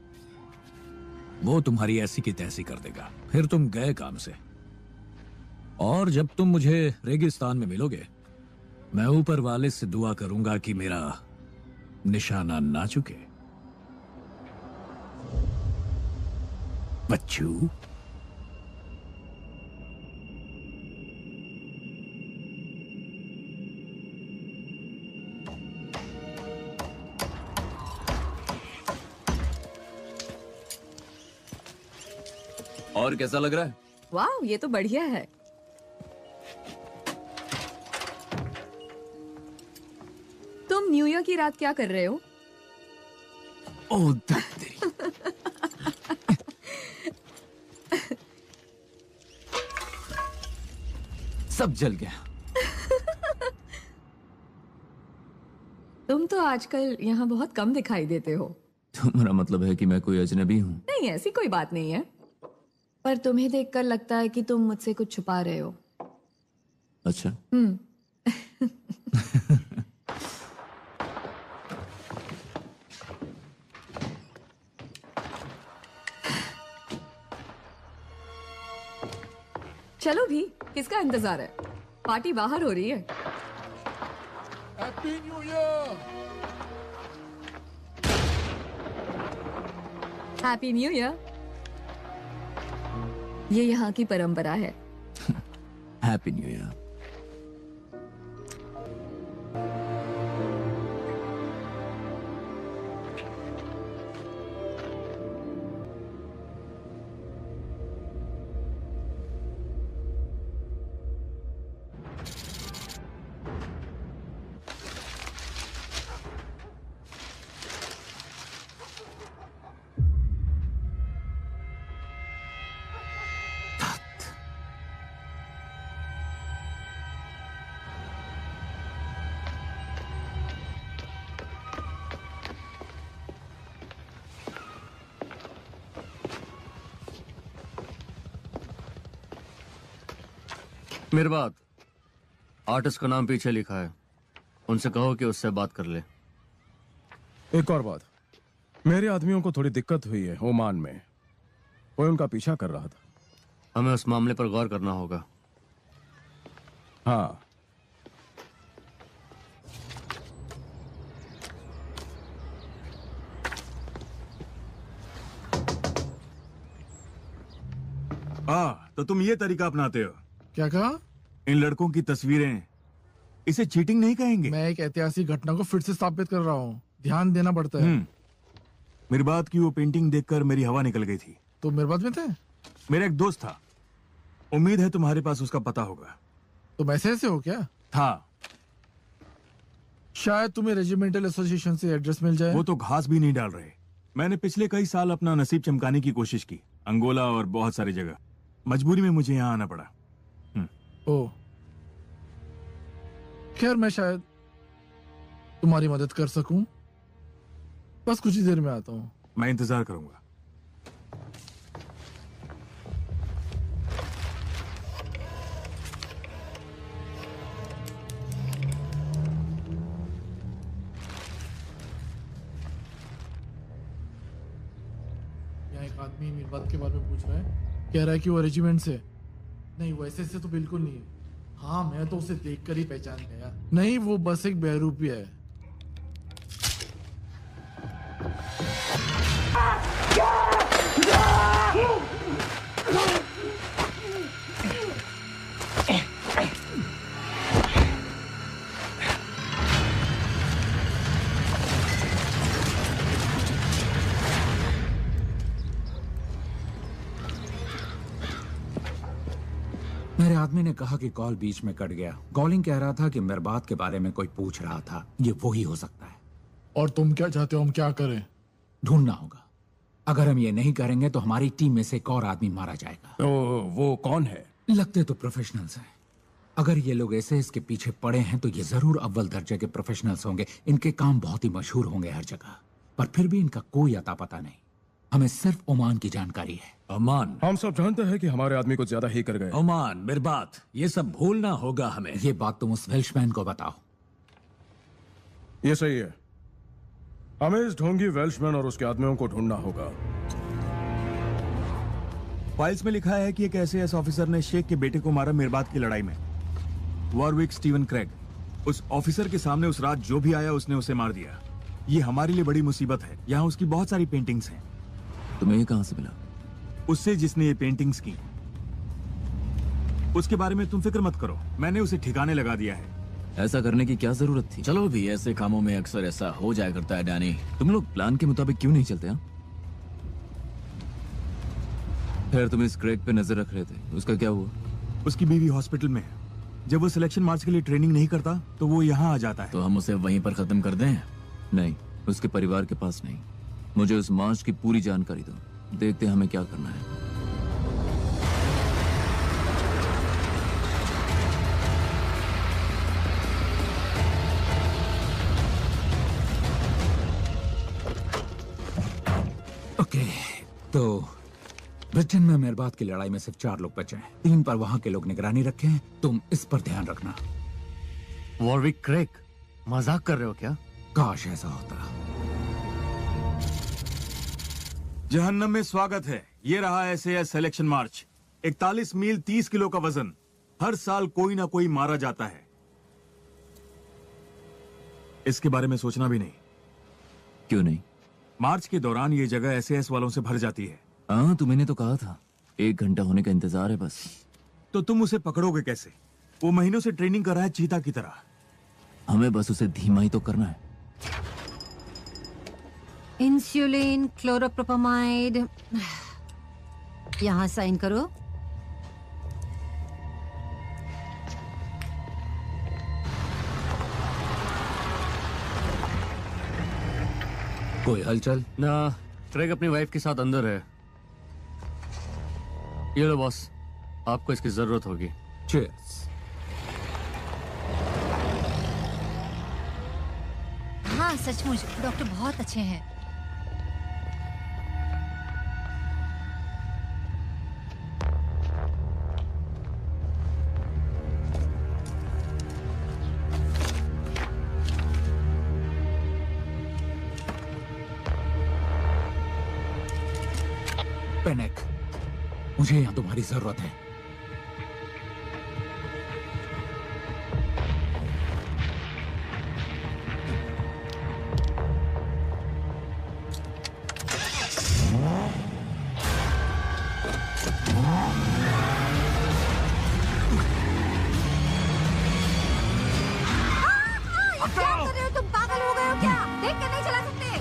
वो तुम्हारी ऐसी की तैसी कर देगा, फिर तुम गए काम से। और जब तुम मुझे रेगिस्तान में मिलोगे, मैं ऊपर वाले से दुआ करूंगा कि मेरा निशाना ना चुके। बच्चू, और कैसा लग रहा है? वाह, ये तो बढ़िया है। तुम न्यू ईयर की रात क्या कर रहे हो? ओह तेरी। सब जल गया। तुम तो आजकल यहाँ बहुत कम दिखाई देते हो। तुम्हारा मतलब है कि मैं कोई अजनबी हूँ? नहीं, ऐसी कोई बात नहीं है, पर तुम्हें देखकर लगता है कि तुम मुझसे कुछ छुपा रहे हो। अच्छा। चलो भी, किसका इंतजार है? पार्टी बाहर हो रही है। Happy new year. Happy new year. ये यहाँ की परंपरा है। Happy new year. मेरे बात आर्टिस्ट का नाम पीछे लिखा है, उनसे कहो कि उससे बात कर ले। एक और बात, मेरे आदमियों को थोड़ी दिक्कत हुई है ओमान में, वो उनका पीछा कर रहा था। हमें उस मामले पर गौर करना होगा। हाँ, तो तुम ये तरीका अपनाते हो? क्या कहा? इन लड़कों की तस्वीरें, इसे चीटिंग नहीं कहेंगे। मैं एक ऐतिहासिक घटना को फिर से स्थापित कर रहा हूँ, ध्यान देना पड़ता है। मेरी बात की वो पेंटिंग देखकर मेरी हवा निकल गई थी। तो मेरे बात में थे? मेरा एक दोस्त था, उम्मीद है तुम्हारे पास उसका पता होगा। तो मैसेज से हो क्या? था। शायद तुम्हें रेजिमेंटल एसोसिएशन से एड्रेस मिल जाए। वो तो घास भी नहीं डाल रहे। मैंने पिछले कई साल अपना नसीब चमकाने की कोशिश की, अंगोला और बहुत सारी जगह। मजबूरी में मुझे यहाँ आना पड़ा। ओ, खैर मैं शायद तुम्हारी मदद कर सकूं। बस कुछ ही देर में आता हूँ। मैं इंतजार करूंगा। यहाँ एक आदमी मेरी बात के बारे में पूछ रहा है, कह रहा है कि वो रेजिमेंट से। नहीं, वैसे से तो बिल्कुल नहीं है। हाँ, मैं तो उसे देखकर ही पहचान गया। नहीं, वो बस एक बहरूपी है। मेरे आदमी ने कहा कि कॉल बीच में कट गया। कॉलिंग कह रहा था कि मेरबात के बारे में कोई पूछ रहा था। ये वो ही हो सकता है। और तुम क्या चाहते हो हम क्या करें? ढूंढना होगा। अगर हम ये नहीं करेंगे तो हमारी टीम में से एक और आदमी मारा जाएगा। तो वो कौन है? लगते तो प्रोफेशनल्स हैं। अगर ये लोग ऐसे इसके पीछे पड़े हैं तो ये जरूर अव्वल दर्जे के प्रोफेशनल्स होंगे। इनके काम बहुत ही मशहूर होंगे हर जगह, पर फिर भी इनका कोई अता पता नहीं। हमें सिर्फ ओमान की जानकारी है। ओमान? हम सब जानते हैं कि हमारे आदमी को ज्यादा ही कर गए। ओमान, मेरी बात, ये सब भूलना होगा हमें। ये बात तुम उस वेल्शमैन को बताओ। ये सही है, हमें इस ढोंगी वेल्शमैन और उसके आदमियों को ढूंढना होगा। फाइल्स में लिखा है कि एक एसएएस ऑफिसर ने शेख के बेटे को मारा मेरबात की लड़ाई में। Warwick Steven Craig. उस ऑफिसर के सामने उस रात जो भी आया उसने उसे मार दिया। ये हमारे लिए बड़ी मुसीबत है। यहाँ उसकी बहुत सारी पेंटिंग्स हैं। तुम्हें ये कहां से मिला? उससे जिसने ये पेंटिंग्स की। उसके बारे में तुम फिक्र मत करो, मैंने उसे ठिकाने लगा दिया है। ऐसा करने की क्या जरूरत थी? चलो भी, ऐसे कामों में अक्सर ऐसा हो जाया करता है डैनी। तुम लोग प्लान के मुताबिक क्यों नहीं चलते? खैर, तुम इस क्रेग पे नजर रख रहे थे, उसका क्या हुआ? उसकी बीवी हॉस्पिटल में है। जब वो सिलेक्शन मार्च के लिए ट्रेनिंग नहीं करता तो वो यहाँ आ जाता है। तो हम उसे वहीं पर खत्म कर दें? नहीं, उसके परिवार के पास नहीं। मुझे उस मार्च की पूरी जानकारी दो, देखते हैं हमें क्या करना है। ओके, तो ब्रिटेन में मेरबात की लड़ाई में सिर्फ 4 लोग बचे हैं। 3 पर वहां के लोग निगरानी रखे हैं। तुम इस पर ध्यान रखना। वॉरविक क्रेग, मजाक कर रहे हो क्या? काश ऐसा होता। जहन्नम में स्वागत है। ये रहा एसएएस सिलेक्शन मार्च। 41 मील 30 किलो का वजन। हर साल कोई ना कोई मारा जाता है। इसके बारे में सोचना भी नहीं। क्यों नहीं? मार्च के दौरान ये जगह एसएएस वालों से भर जाती है। हाँ, तो मैंने तो कहा था 1 घंटा होने का इंतजार है बस। तो तुम उसे पकड़ोगे कैसे? वो महीनों से ट्रेनिंग कर रहा है चीता की तरह। हमें बस उसे धीमा ही तो करना है। इंसुलिन, क्लोरोप्रोपामाइड, यहाँ साइन करो। कोई हलचल? ना, ट्रेग अपनी वाइफ के साथ अंदर है। ये लो बॉस, आपको इसकी जरूरत होगी। चीयर्स। हाँ सचमुच डॉक्टर बहुत अच्छे हैं। पेनेक, मुझे यहाँ तुम्हारी जरूरत है। क्या कर रहे हो तुम? पागल हो गए हो क्या? देख कर नहीं चला सकते।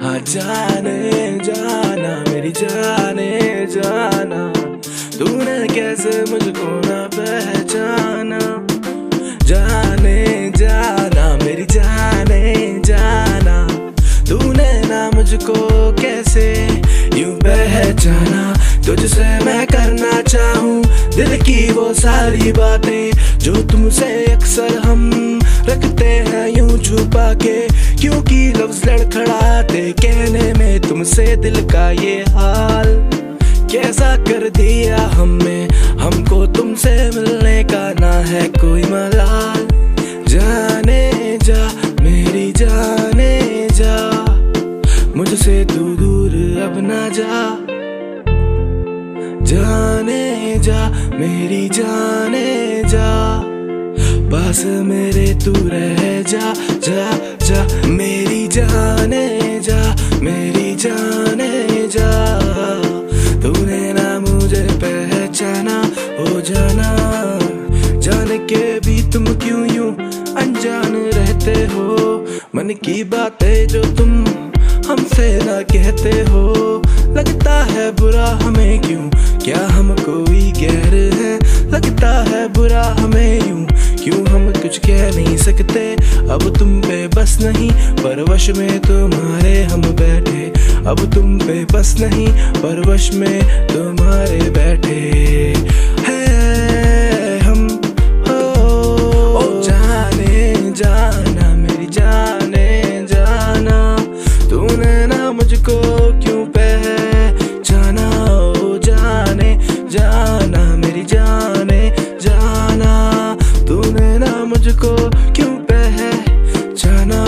हाँ जाने जाना मेरी जाने जाना, तूने कैसे मुझको ना पहचाना। जाने जाना मेरी जाने जाना, तूने ना मुझको कैसे यूं पहचाना। तुझसे मैं करना चाहूँ दिल की वो सारी बातें जो तुमसे अक्सर हम रखते हैं यूं छुपा के, क्योंकि लफ्ज लड़खड़ाते कहने में तुमसे दिल का ये हाल। कैसा कर दिया हमको तुमसे मिलने का ना है कोई मलाल। जाने जा मेरी जाने जा, मुझसे तू दूर अब ना जा। जाने जा मेरी जाने जा, पास मेरे तू रह जा जा जा। मेरी जाने जा मेरी जाने जा, तूने ना मुझे पहचाना हो जाना। जान के भी तुम क्यों यूं अनजान रहते हो, मन की बातें जो तुम हमसे ना कहते हो। लगता है बुरा हमें क्यों, क्या हम कोई गैर है? लगता है बुरा हमें यूं, क्यों हम कुछ कह नहीं सकते। अब तुम पे बस नहीं परवश में तुम्हारे हम बैठे। अब तुम पे बस नहीं परवश में तुम्हारे बैठे हैं हम। ओ जाने जाना मेरी जाने जाना, तूने ना मुझको क्यों पहचाना। ओ जाने जाना मेरी जाने जाना, तूने ना मुझको क्यों पहचाना।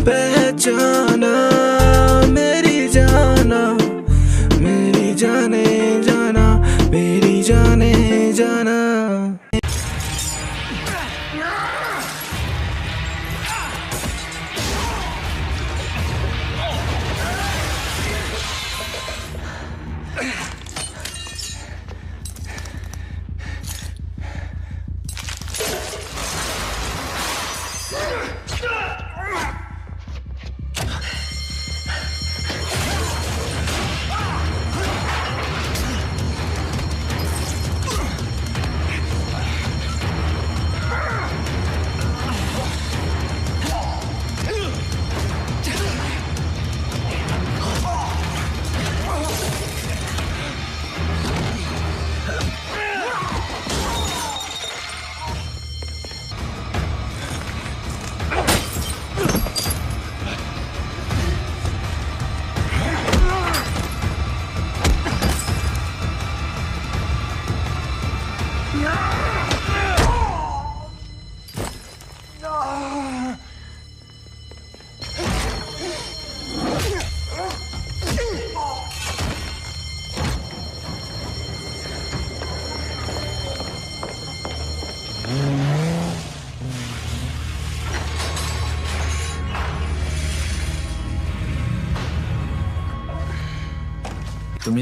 पहचाना मेरी जाना, मेरी जाने जाना, मेरी जाने जाना।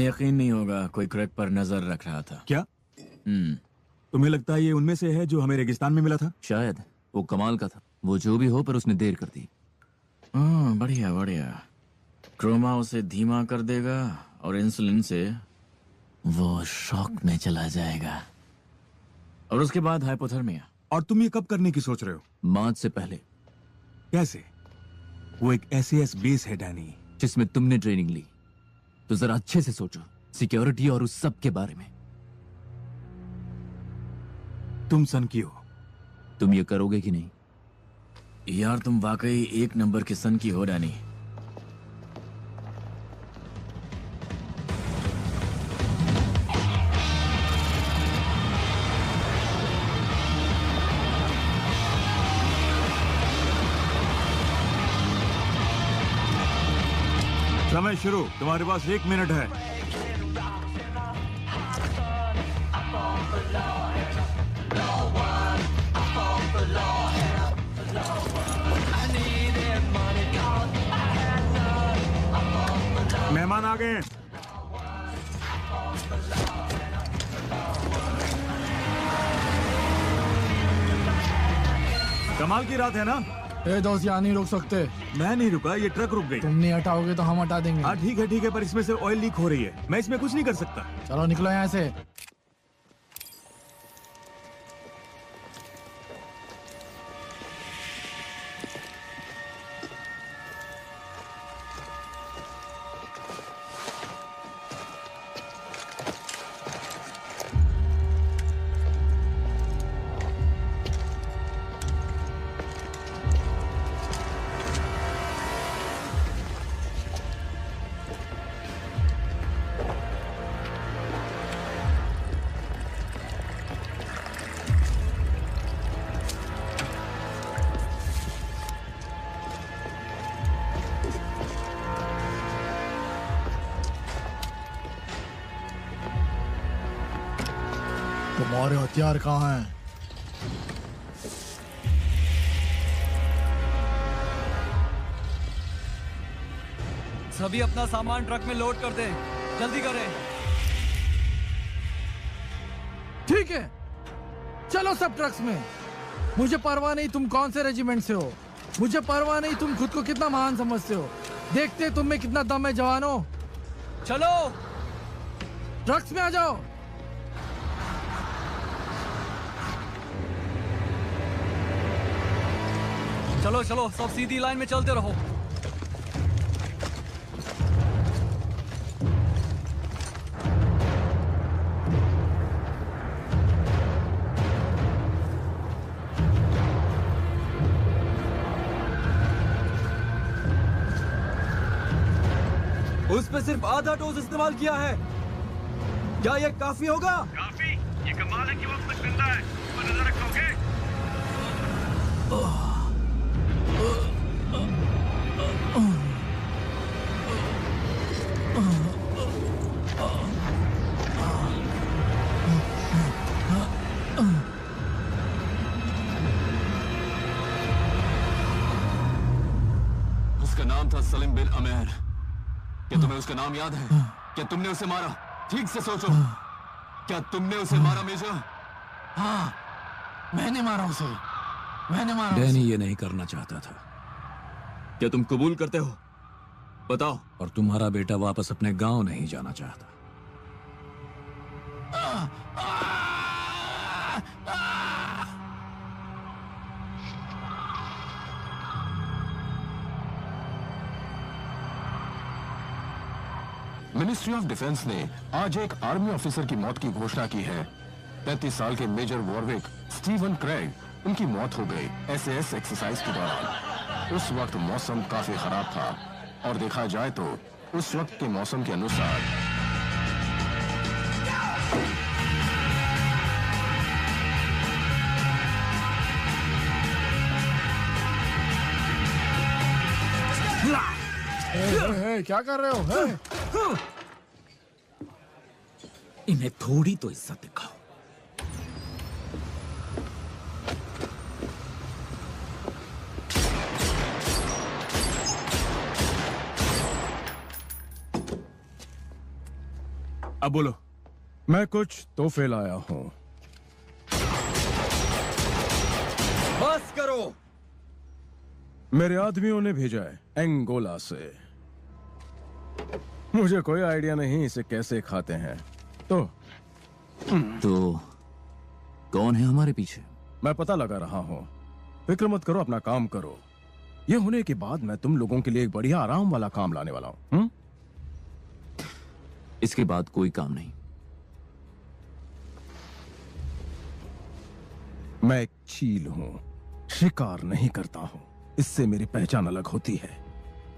यकीन नहीं होगा, कोई क्रैक पर नजर रख रहा था। क्या? तुम्हें लगता है ये उनमें से है जो हमें रेगिस्तान में मिला था? शायद। वो कमाल का था। वो जो भी हो, पर उसने देर कर दी। हाँ, बढ़िया बढ़िया। ट्रोमा उसे धीमा कर देगा और इंसुलिन से वो शॉक में चला जाएगा, और उसके बाद हाइपोथर्मिया। और तुम ये कब करने की सोच रहे हो? मौत से पहले। कैसे? वो एक SAS बेस है डैनी, जिसमें तुमने ट्रेनिंग ली। तो जरा अच्छे से सोचो, सिक्योरिटी और उस सब के बारे में। तुम सन की हो। तुम ये करोगे कि नहीं? यार तुम वाकई एक नंबर के सन की हो डैनी। समय शुरू। तुम्हारे पास 1 मिनट है। मेहमान आ गए हैं। कमाल की रात है ना? दोस्त, यहाँ नहीं रुक सकते। मैं नहीं रुका, ये ट्रक रुक गई। तुम नहीं हटाओगे तो हम हटा देंगे। हाँ ठीक है, पर इसमें से ऑयल लीक हो रही है। मैं इसमें कुछ नहीं कर सकता। चलो निकलो यहाँ से। तुम्हारे हथियार कहाँ हैं? सभी अपना सामान ट्रक में लोड कर दें। जल्दी करें। ठीक है, चलो सब ट्रक्स में। मुझे परवाह नहीं तुम कौन से रेजिमेंट से हो। मुझे परवाह नहीं तुम खुद को कितना महान समझते हो। देखते तुम में कितना दम है जवानों। चलो ट्रक्स में आ जाओ। चलो चलो, सब सीधी लाइन में चलते रहो। उस पे सिर्फ आधा डोज इस्तेमाल किया है। क्या ये काफी होगा? काफी? ये कमाल है कि वो अब तक जिंदा है। पर नजर रखोगे? उसका नाम था सलीम बिन अमेर। क्या तुम्हें उसका नाम याद है? क्या तुमने उसे मारा? ठीक से सोचो। क्या तुमने उसे मारा मेजर? हाँ, मैंने मारा उसे। मैंने मारा उसे। डैनी ये नहीं करना चाहता था। क्या तुम कबूल करते हो? बताओ। और तुम्हारा बेटा वापस अपने गांव नहीं जाना चाहता। मिनिस्ट्री ऑफ डिफेंस ने आज एक आर्मी ऑफिसर की मौत की घोषणा की है। 33 साल के मेजर वॉरविक स्टीवन क्रेग उनकी मौत हो गई SAS एक्सरसाइज के दौरान। उस वक्त मौसम काफी खराब था और देखा जाए तो उस वक्त के मौसम के अनुसार क्या कर रहे हो? इन्हें थोड़ी तो इज्जत दिखाओ। अब बोलो। मैं कुछ तोहफे लाया हूं। बस करो। मेरे आदमियों ने भेजा है एंगोला से। मुझे कोई आइडिया नहीं इसे कैसे खाते हैं। तो कौन है हमारे पीछे? मैं पता लगा रहा हूं। फिक्र मत करो, अपना काम करो। ये होने के बाद मैं तुम लोगों के लिए एक बढ़िया आराम वाला काम लाने वाला हूं। इसके बाद कोई काम नहीं। मैं एक चील हूं, शिकार नहीं करता हूं। इससे मेरी पहचान अलग होती है।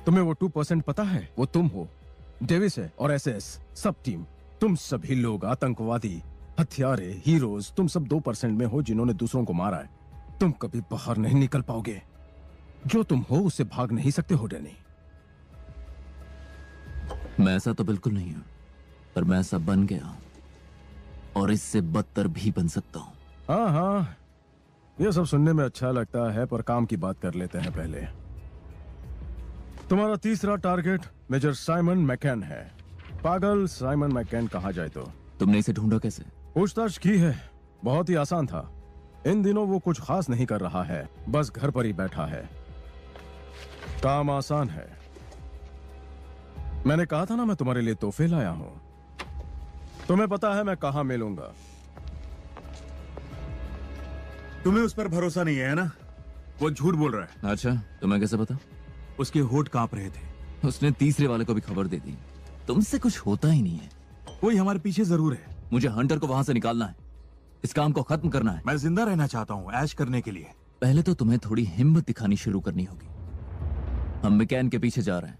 तुम्हें वो 2% पता है? वो तुम हो, डेविस है और एसएस सब टीम। तुम सभी लोग आतंकवादी, हथियारे, हीरोज, तुम सब 2% में हो जिन्होंने दूसरों को मारा है। तुम कभी बाहर नहीं निकल पाओगे। जो तुम हो उससे भाग नहीं सकते हो डैनी। मैं ऐसा तो बिल्कुल नहीं हूं, पर मैं ऐसा बन गया हूं और इससे बदतर भी बन सकता हूं। हाँ हाँ, ये सब सुनने में अच्छा लगता है, पर काम की बात कर लेते हैं पहले। तुम्हारा तीसरा टारगेट मेजर साइमन मैकैन है। पागल साइमन मैकैन कहा जाए तो। तुमने इसे ढूंढा कैसे? पूछताछ की है, बहुत ही आसान था। इन दिनों वो कुछ खास नहीं कर रहा है, बस घर पर ही बैठा है। काम आसान है। मैंने कहा था ना मैं तुम्हारे लिए तोहफे लाया हूं। तुम्हें पता है मैं कहां मिलूंगा। तुम्हें उस पर भरोसा नहीं है ना? वो झूठ बोल रहा है। अच्छा, तुम्हें कैसे पता? उसके होठ कांप रहे थे। उसने तीसरे वाले को भी खबर दे दी। तुमसे कुछ होता ही नहीं है। कोई हमारे पीछे जरूर है। मुझे हंटर को वहां से निकालना है। इस काम को खत्म करना है। मैं जिंदा रहना चाहता हूँ, ऐश करने के लिए। पहले तो तुम्हें थोड़ी हिम्मत दिखानी शुरू करनी होगी। हम मैकैन के पीछे जा रहे हैं।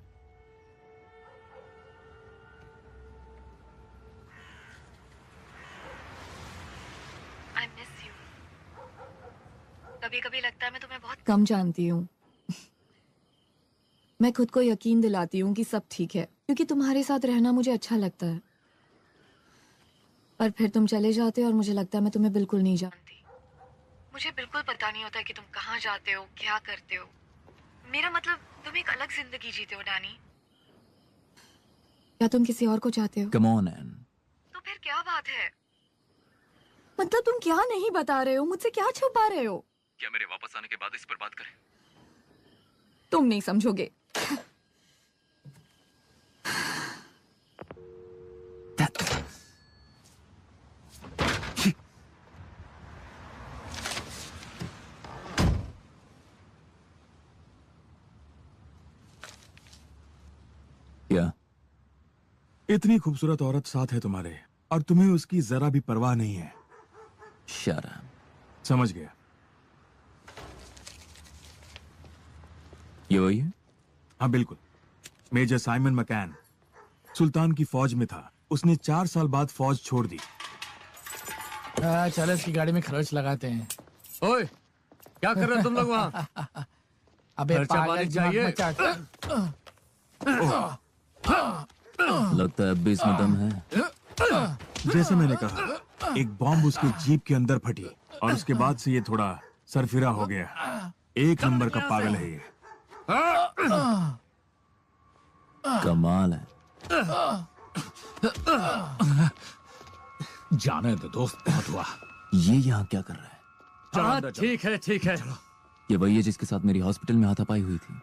I miss you. कभी-कभी लगता है मैं तुम्हें बहुत कम जानती हूँ। मैं खुद को यकीन दिलाती हूँ कि सब ठीक है, क्योंकि तुम्हारे साथ रहना मुझे अच्छा लगता है। पर फिर तुम चले जाते हो और मुझे लगता है मैं तुम्हें बिल्कुल नहीं जानती। मुझे बिल्कुल पता नहीं होता कि तुम कहाँ जाते हो, क्या करते हो। मेरा मतलब तुम एक अलग जिंदगी जीते हो डैनी। क्या तुम किसी और को चाहते हो? Come on, Ann. तो फिर क्या बात है? मतलब तुम क्या नहीं बता रहे हो? मुझसे क्या छुपा रहे हो? क्या मेरे वापस आने के बाद इस पर बात करें? तुम नहीं समझोगे। क्या? इतनी खूबसूरत औरत साथ है तुम्हारे और तुम्हें उसकी जरा भी परवाह नहीं है। Shut up. समझ गया। ये वही है? हाँ बिल्कुल। मेजर साइमन मैकैन सुल्तान की फौज में था। उसने 4 साल बाद फौज छोड़ दी। चलो इसकी गाड़ी में खर्च लगाते हैं। ओए, क्या कर रहे हो तुम लोग वहाँ? अबे खर्चा पागल, पानी दिमाग चाहिए। में क्या- लगता है अब भी इसमें दम है। जैसे मैंने कहा, एक बॉम्ब उसके जीप के अंदर फटी और उसके बाद से ये थोड़ा सरफिरा हो गया। एक नंबर का पागल है ये। कमाल है। जाने दो दोस्त, बहुत हुआ। ये यहाँ क्या कर रहा है? हाँ, ठीक है ठीक है। ये वही है जिसके साथ मेरी हॉस्पिटल में हाथापाई हुई थी।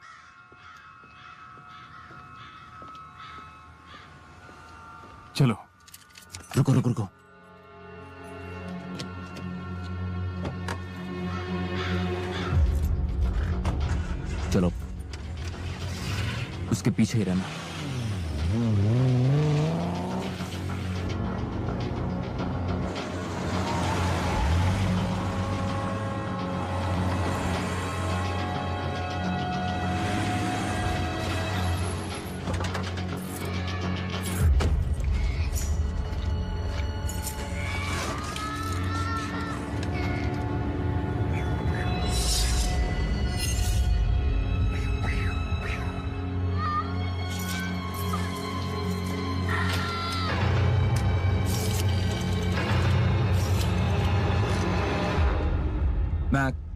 चलो। रुको रुको रुको। चलो, उसके पीछे ही रहना।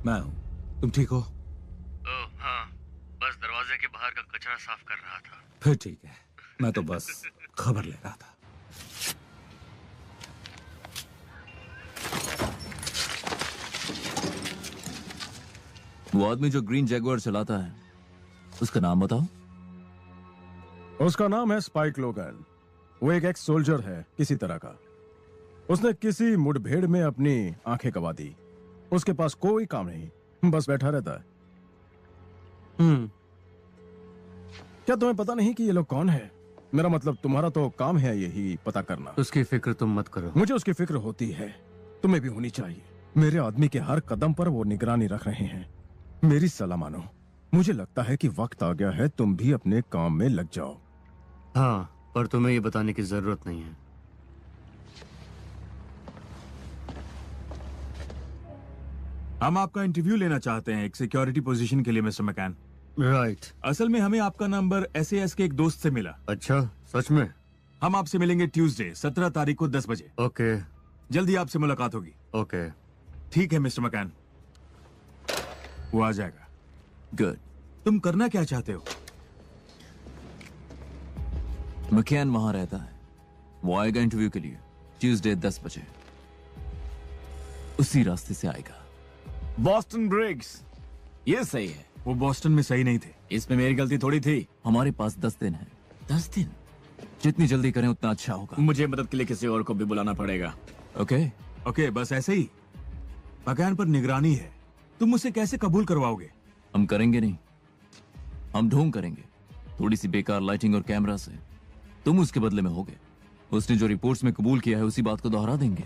मैं हूं। तुम ठीक हो? हाँ, बस दरवाजे के बाहर का कचरा साफ कर रहा था। फिर ठीक है। मैं तो बस खबर ले रहा था। वो आदमी जो ग्रीन जैगुआर चलाता है, उसका नाम बताओ। उसका नाम है स्पाइक लोगन। वो एक एक्स सोल्जर है किसी तरह का। उसने किसी मुठभेड़ में अपनी आंखें गंवा दी। उसके पास कोई काम नहीं, बस बैठा रहता है। क्या तुम्हें पता नहीं कि ये लोग कौन है? मेरा मतलब तुम्हारा तो काम है यही पता करना। उसकी फिक्र तुम मत करो। मुझे उसकी फिक्र होती है, तुम्हें भी होनी चाहिए। मेरे आदमी के हर कदम पर वो निगरानी रख रहे हैं। मेरी सलाह मानो। मुझे लगता है कि वक्त आ गया है तुम भी अपने काम में लग जाओ। हाँ, पर तुम्हें ये बताने की जरूरत नहीं है। हम आपका इंटरव्यू लेना चाहते हैं एक सिक्योरिटी पोजीशन के लिए मिस्टर मैकैन। राइट। असल में हमें आपका नंबर SAS के एक दोस्त से मिला। अच्छा, सच में? हम आपसे मिलेंगे ट्यूसडे 17 तारीख को 10 बजे। ओके। जल्दी आपसे मुलाकात होगी। ओके। ठीक है मिस्टर मैकैन, वो आ जाएगा। गुड। तुम करना क्या चाहते हो? मैकैन वहां रहता है, वो आएगा इंटरव्यू के लिए ट्यूसडे 10 बजे। उसी रास्ते से आएगा। बॉस्टन ब्रिग्स, ये सही है। वो बॉस्टन में सही नहीं थे। इसमें मेरी गलती थोड़ी थी। हमारे पास 10 दिन है। 10 दिन? जितनी जल्दी करें उतना अच्छा होगा। मुझे मदद के लिए किसी और को भी बुलाना पड़ेगा। ओके ओके, बस ऐसे ही। मैकैन पर निगरानी है, तुम उसे कैसे कबूल करवाओगे? हम करेंगे नहीं, हम ढोंग करेंगे। थोड़ी सी बेकार लाइटिंग और कैमरा से तुम उसके बदले में होगे। उसने जो रिपोर्ट्स में कबूल किया है उसी बात को दोहरा देंगे।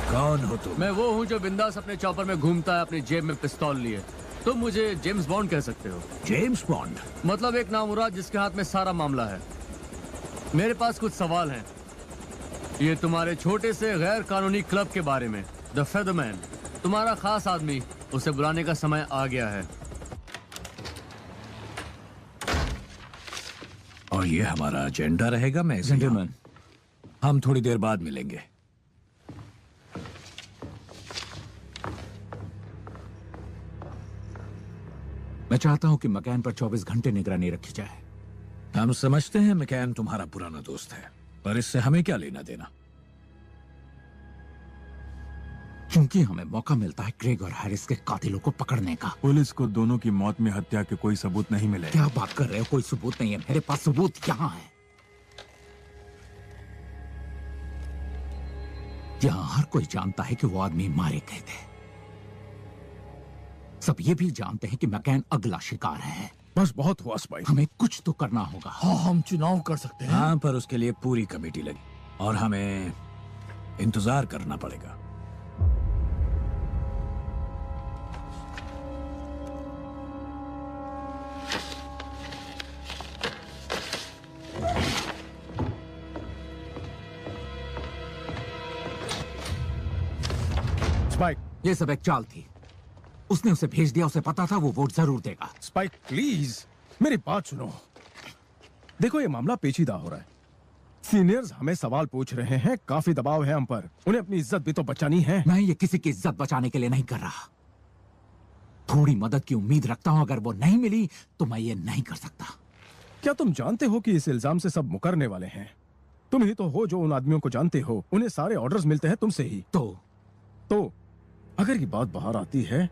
कौन हो तुम? मैं वो हूँ जो बिंदास अपने चॉपर में घूमता है, अपनी जेब में पिस्तौल लिए। तुम मुझे जेम्स बॉन्ड कह सकते हो। James bond? मतलब एक नामुराद जिसके हाथ में सारा मामला है। मेरे पास कुछ सवाल हैं। ये तुम्हारे छोटे से गैर कानूनी क्लब के बारे में, द फेदरमैन। तुम्हारा खास आदमी, उसे बुलाने का समय आ गया है। और ये हमारा एजेंडा रहेगा। मैं जेंटलमैन, हम थोड़ी देर बाद मिलेंगे। मैं चाहता हूं कि मैकैन पर 24 घंटे निगरानी रखी जाए। हम समझते हैं मैकैन तुम्हारा पुराना दोस्त है, पर इससे हमें क्या लेना देना? क्योंकि हमें मौका मिलता है क्रेग और हैरिस के कातिलों को पकड़ने का। पुलिस को दोनों की मौत में हत्या के कोई सबूत नहीं मिले। क्या बात कर रहे हो? कोई सबूत नहीं है। मेरे पास सबूत यहाँ है। यहाँ हर कोई जानता है कि वो आदमी मारे गए थे। सब ये भी जानते हैं कि मैकैन अगला शिकार है। बस बहुत हुआ स्पाइक। हमें कुछ तो करना होगा। हाँ, हम चुनाव कर सकते हैं। हाँ, पर उसके लिए पूरी कमेटी लगी और हमें इंतजार करना पड़ेगा। स्पाइक, ये सब एक चाल थी। उसने उसे भेज दिया, उसे पता था वो वोट जरूर देगा। स्पाइक प्लीज मेरी बात सुनो। देखो ये मामला पेचीदा हो रहा है। सीनियर्स हमें सवाल पूछ रहे हैं, काफी दबाव है हम पर। उन्हें अपनी इज्जत भी तो बचानी है। मैं ये किसी की इज्जत बचाने के लिए नहीं कर रहा। थोड़ी मदद की उम्मीद रखता हूं। अगर वो नहीं मिली तो मैं ये नहीं कर सकता। क्या तुम जानते हो कि इस इल्जाम से सब मुकरने वाले हैं? तुम ही तो हो जो उन आदमियों को जानते हो। उन्हें सारे ऑर्डर्स मिलते हैं तुमसे ही। तो अगर ये बात बाहर आती है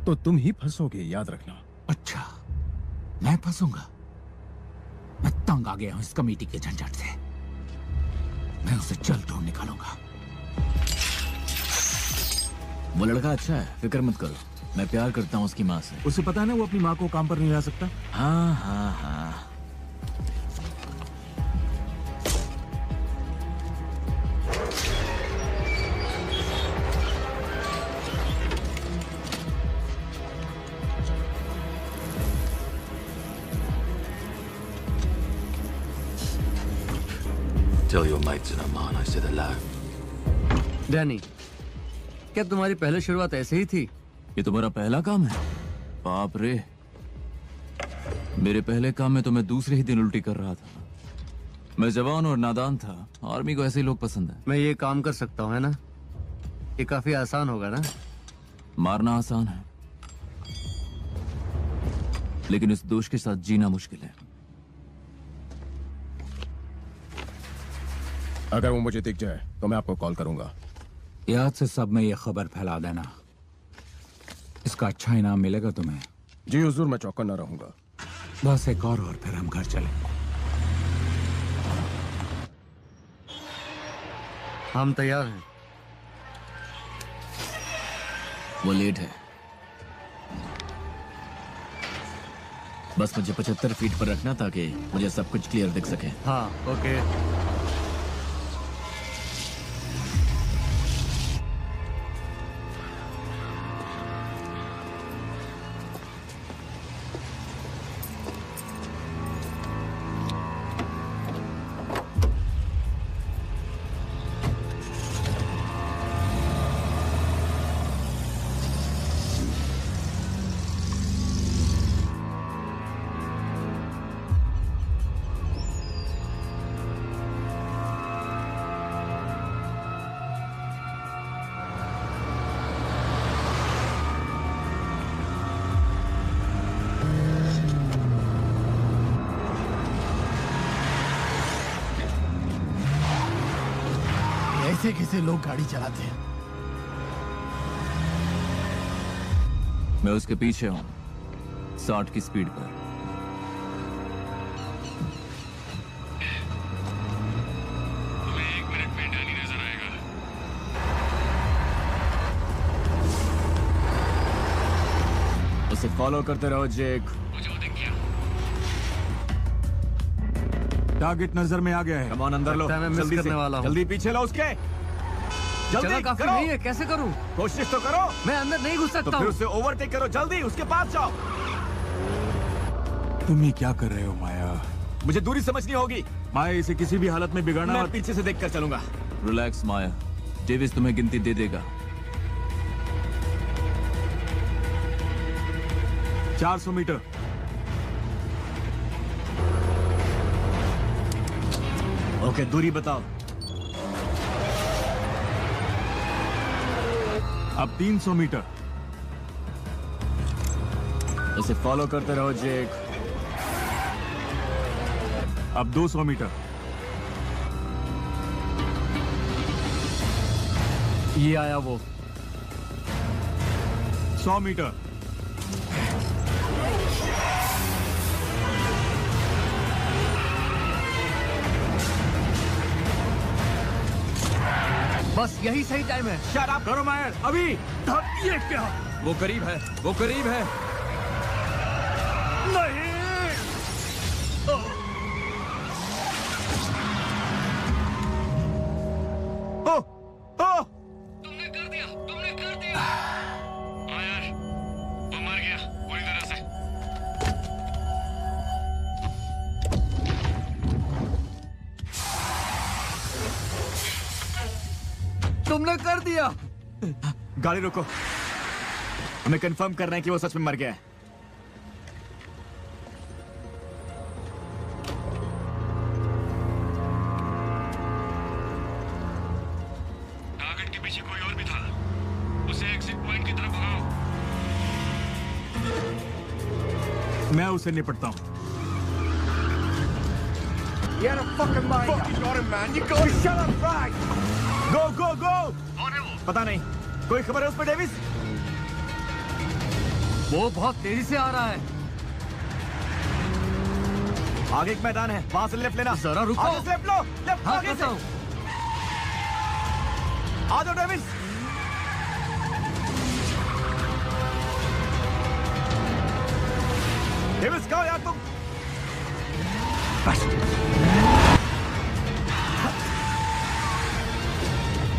तो तुम ही फंसोगे, याद रखना। अच्छा, मैं फंसूंगा? मैं तंग आ गया हूं इस कमेटी के झंझट से। मैं उसे जल्द ढूंढ निकालूंगा। वो लड़का अच्छा है, फिक्र मत करो। मैं प्यार करता हूँ उसकी माँ से। उसे पता है ना वो अपनी माँ को काम पर नहीं ला सकता। हाँ हाँ हाँ। Tell your mates in Oman I said hello. Danny, क्या तुम्हारी पहले शुरुआत ऐसे ही थी? ये तुम्हारा पहला काम है? बाप रे, मेरे पहले काम में तो मैं दूसरे ही दिन उल्टी कर रहा था। मैं जवान और नादान था। आर्मी को ऐसे लोग पसंद है। मैं ये काम कर सकता हूँ, है ना? ये काफी आसान होगा ना? मारना आसान है, लेकिन इस दोष के साथ जीना मुश्किल है। अगर वो मुझे दिख जाए तो मैं आपको कॉल करूंगा। याद से सब में ये खबर फैला देना। इसका अच्छा इनाम मिलेगा तुम्हें। जी हुजूर, मैं चौकन्ना रहूंगा। बस एक और फिर हम घर चले। हम तैयार हैं। वो लेट है, बस मुझे 75 फीट पर रखना ताकि मुझे सब कुछ क्लियर दिख सके। हाँ, ओके। कैसे कैसे लोग गाड़ी चलाते हैं। मैं उसके पीछे हूं, 60 की स्पीड पर। तुम्हें 1 मिनट में डैनी नजर आएगा। उसे फॉलो करते रहो जेक। मुझे वो दिख गया। टारगेट नजर में आ गया है। कमान अंदर लो, लगता है मैं मिस जल्दी करने से, वाला हूं। जल्दी पीछे लो उसके। जगह जल्दी काफी करो। नहीं है, कैसे करूं? कोशिश तो करो। मैं अंदर नहीं घुस तो सकता फिर हूं। उसे ओवरटेक करो, जल्दी उसके पास जाओ। तुम ये क्या कर रहे हो माया? मुझे दूरी समझनी होगी। माया, इसे किसी भी हालत में बिगाड़ना मैं मत। पीछे से देखकर चलूंगा। रिलैक्स माया, डेविस तुम्हें गिनती दे देगा। 400 मीटर। ओके, दूरी बताओ। अब 300 मीटर। उसे फॉलो करते रहो जेक। अब 200 मीटर। ये आया वो। 100 मीटर। बस यही सही टाइम है। शट अप करो मायर, अभी। ये क्या? वो करीब है, वो करीब है। नहीं। तुमने कर दिया, तुमने कर दिया। हाँ यार, वो मर गया पूरी तरह से। तुमने कर दिया। गाड़ी रोको, हमें कंफर्म करना है कि वो सच में मर गया है। टारगेट के पीछे कोई और भी था, उसे एग्जिट पॉइंट की तरफ भगाओ। मैं उसे निपटता हूँ। You had a fucking mind. Fuck, you got him, man. You got him. Shut up, Frank. गो गो गो। कौन है वो? पता नहीं, कोई खबर है उस पर डेविस? वो बहुत तेजी से आ रहा है। आगे एक मैदान है, वहां से लेफ्ट लेना। जरा रुको। आगे से लेफ्ट लो, लेफ्ट हाँ, आगे करता से। हूं। आ जाओ डेविस। डेविस कहो यार तुम।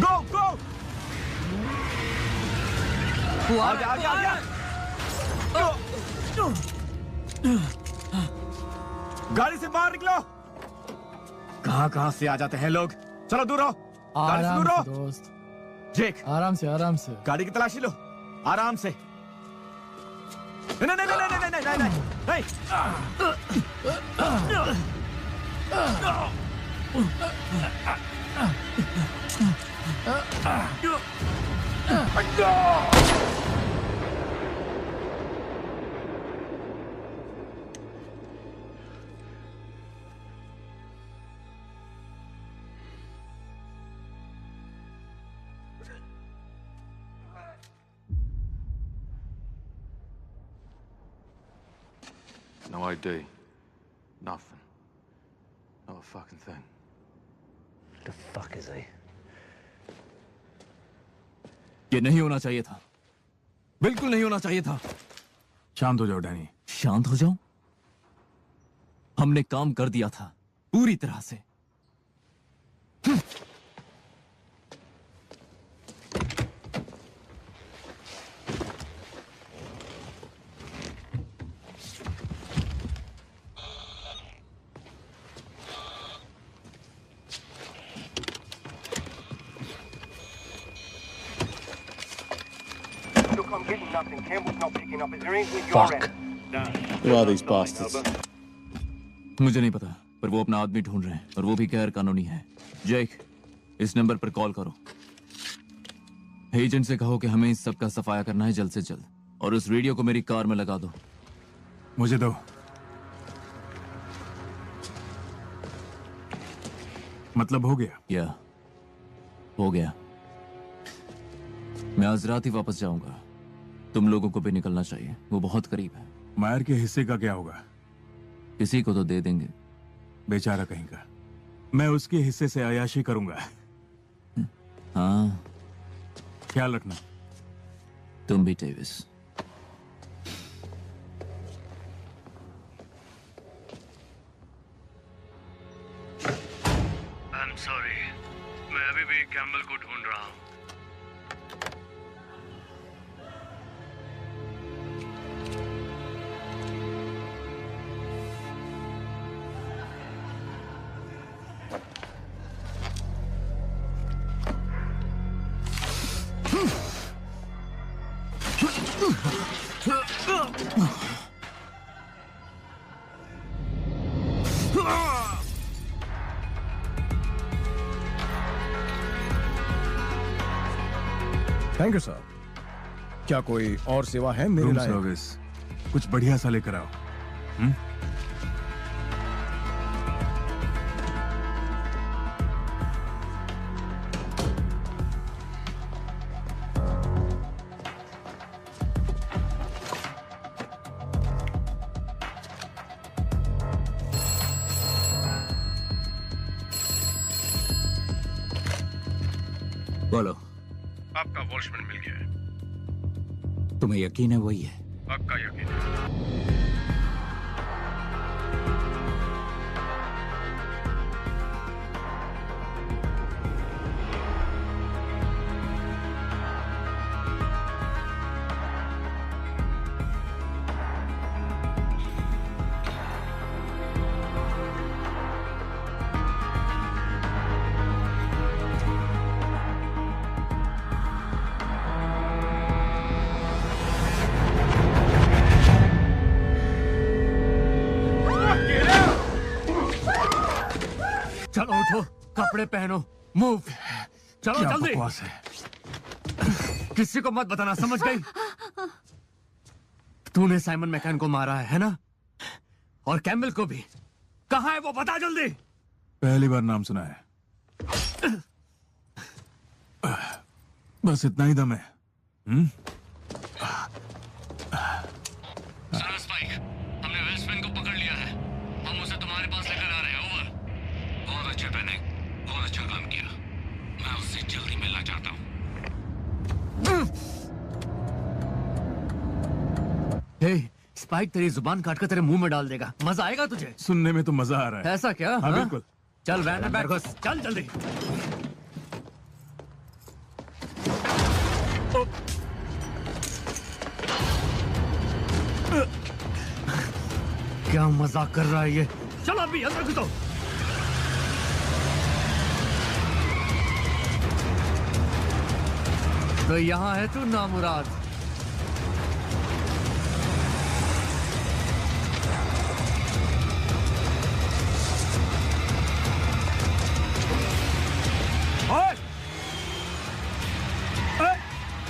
गो गो। आगे आगे आगे। गाड़ी से बाहर निकलो। कहां से आ जाते हैं लोग? चलो दूर रहो, गाड़ी से दूर आराम रहो। से दोस्त, जेक, आराम से आराम से। गाड़ी की तलाशी लो, आराम से। नहीं नहीं नहीं नहीं नहीं नहीं नहीं नहीं। No ID. Nothing. Not a fucking thing. The fuck is he? ये नहीं होना चाहिए था, बिल्कुल नहीं होना चाहिए था। शांत हो जाओ डैनी। शांत हो जाओ? हमने काम कर दिया था पूरी तरह से। I'm getting nothing. Campbell's not picking up. Is there anything at your Fuck. end? Who are these bastards? मुझे नहीं पता, पर वो अपना आदमी ढूंढ रहे हैं और वो भी गैर कानूनी है। जेक, इस नंबर पर कॉल करो। एजेंट से कहो कि हमें इस सब का सफाया करना है जल्द से जल्द, और उस रेडियो को मेरी कार में लगा दो। मुझे दो। मतलब हो गया? या हो गया। मैं आज रात ही वापस जाऊंगा। तुम लोगों को भी निकलना चाहिए, वो बहुत करीब है। मायर के हिस्से का क्या होगा? किसी को तो दे देंगे। बेचारा कहीं का। मैं उसके हिस्से से अयाशी करूंगा। हाँ, ख्याल रखना। तुम भी डेविस। I'm sorry. मैं अभी भी कैम्बल को ढूंढ रहा हूँ। Thank you sir. क्या कोई और सेवा है मेरे रूम लायक? सर्विस कुछ बढ़िया सा लेकर आओ। बोलो। आपका वॉचमैन मिल गया है। तुम्हें यकीन है वही है? पक्का यकीन है। चलो उठो, कपड़े पहनो, मूव। चलो क्या जल्दी। बकवास है। किसी को मत बताना, समझ गई? तूने साइमन मैकन को मारा है ना? और कैम्बल को भी। कहाँ है वो, बता जल्दी। पहली बार नाम सुना है। बस इतना ही दम है। सुनो स्पाइक, हमने वेस्टमैन को पकड़ लिया है। हम उसे तुम्हारे पास लेकर आ रहे हैं। ओवर। बहुत अच्छे पहने, बहुत अच्छा काम किया। मैं उससे जल्दी मिलना चाहता हूँ। हे, स्पाइक तेरी जुबान काटकर तेरे मुंह में डाल देगा। मजा आएगा तुझे? सुनने में तो मजा आ रहा है। ऐसा क्या? हाँ, बिल्कुल। चल वैन में बैठ, घुस। चल जल्दी। क्या मजाक कर रहा है ये? चलो अभी अंदर घुसो। तो यहाँ है तू नामुराद।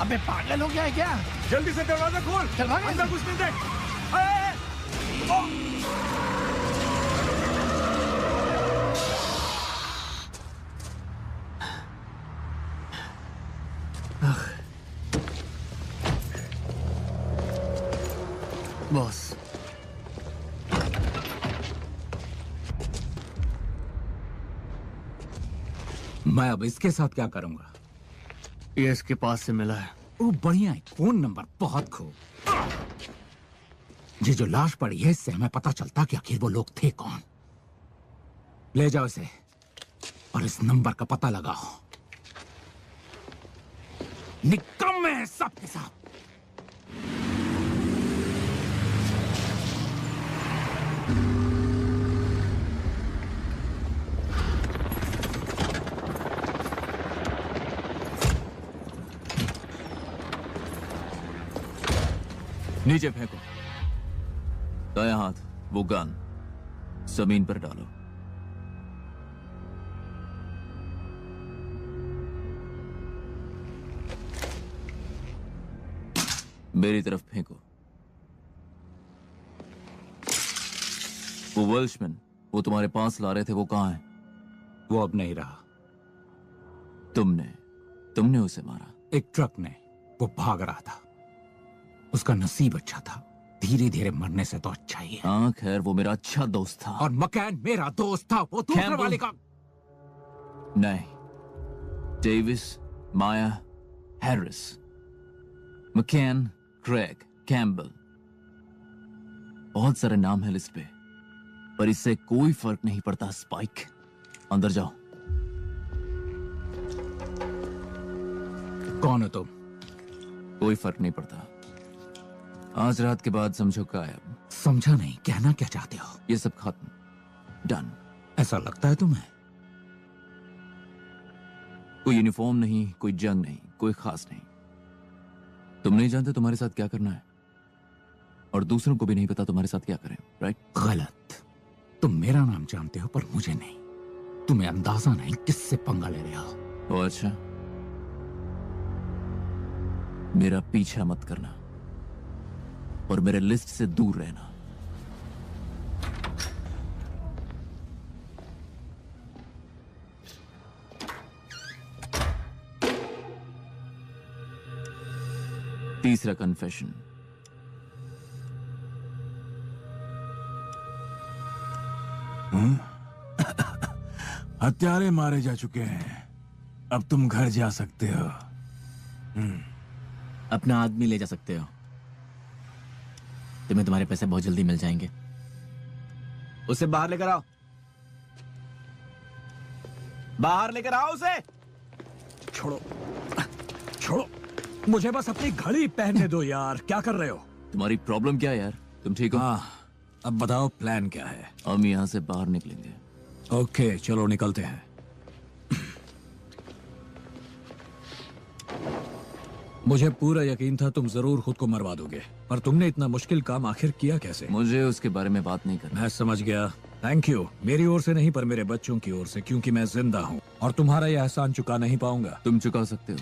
अबे पागल हो गया है क्या? जल्दी से दरवाजा खोल। चल भाग अंदर घुसने दे। बॉस, मैं अब इसके साथ क्या करूंगा? ये इसके पास से मिला है। ओ बढ़िया है, फोन नंबर बहुत खूब। ये जो लाश पड़ी है इससे हमें पता चलता कि आखिर वो लोग थे कौन। ले जाओ इसे और इस नंबर का पता लगाओ। निकम्मे हैं सब के सब। नीचे फेंको। दायां हाथ वो गन जमीन पर डालो। मेरी तरफ फेंको। वो वेल्शमैन वो तुम्हारे पास ला रहे थे, वो कहां है? वो अब नहीं रहा। तुमने उसे मारा? एक ट्रक ने। वो भाग रहा था। उसका नसीब अच्छा था, धीरे धीरे मरने से तो अच्छा ही है। हाँ खैर, वो मेरा अच्छा दोस्त था। और मकैन मेरा दोस्त था। वो दूसरे वाले का नहीं। डेविस, माया, हैरिस, मकैन, क्रेग, कैम्बल, बहुत सारे नाम है लिस्ट पे, पर इससे कोई फर्क नहीं पड़ता। स्पाइक, अंदर जाओ। कौन हो तुम? कोई फर्क नहीं पड़ता। आज रात के बाद समझो गायब। समझा नहीं, कहना क्या चाहते हो? ये सब खत्म, डन। ऐसा लगता है तुम्हें? कोई यूनिफॉर्म नहीं, कोई जंग नहीं, कोई खास नहीं। तुम नहीं जानते तुम्हारे साथ क्या करना है, और दूसरों को भी नहीं पता तुम्हारे साथ क्या करें, राइट? गलत। तुम मेरा नाम जानते हो पर मुझे नहीं। तुम्हें अंदाजा नहीं किससे पंगा ले रहे हो। ओ अच्छा, मेरा पीछा मत करना और मेरे लिस्ट से दूर रहना। तीसरा कन्फेशन। हत्यारे मारे जा चुके हैं, अब तुम घर जा सकते हो। अपना आदमी ले जा सकते हो। तुम्हें तुम्हारे पैसे बहुत जल्दी मिल जाएंगे। उसे बाहर लेकर आओ। बाहर लेकर आओ उसे। छोड़ो छोड़ो, मुझे बस अपनी घड़ी पहनने दो यार। क्या कर रहे हो? तुम्हारी प्रॉब्लम क्या है यार? तुम ठीक हो? हाँ, अब बताओ प्लान क्या है? हम यहाँ से बाहर निकलेंगे। ओके चलो निकलते हैं। मुझे पूरा यकीन था तुम जरूर खुद को मरवा दोगे, पर तुमने इतना मुश्किल काम आखिर किया कैसे? मुझे उसके बारे में बात नहीं करना। मैं समझ गया, थैंक यू। मेरी ओर से नहीं पर मेरे बच्चों की ओर से, क्योंकि मैं जिंदा हूँ और तुम्हारा यह एहसान चुका नहीं पाऊंगा। तुम चुका सकते हो।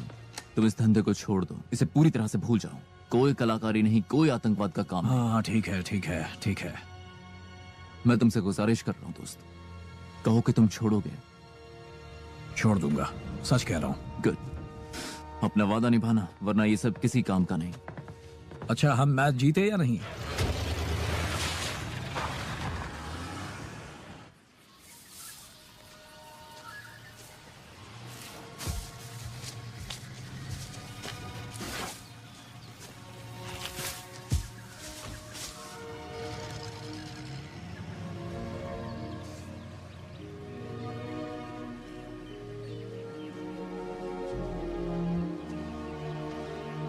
तुम इस धंधे को छोड़ दो, इसे पूरी तरह से भूल जाओ। कोई कलाकारी नहीं, कोई आतंकवाद का काम नहीं। हाँ ठीक है ठीक है ठीक है। मैं तुमसे गुजारिश कर रहा हूँ दोस्त, कहो कि तुम छोड़ोगे। छोड़ दूंगा, सच कह रहा हूँ। गुड। अपना वादा निभाना, वरना ये सब किसी काम का नहीं। अच्छा, हम मैच जीते या नहीं?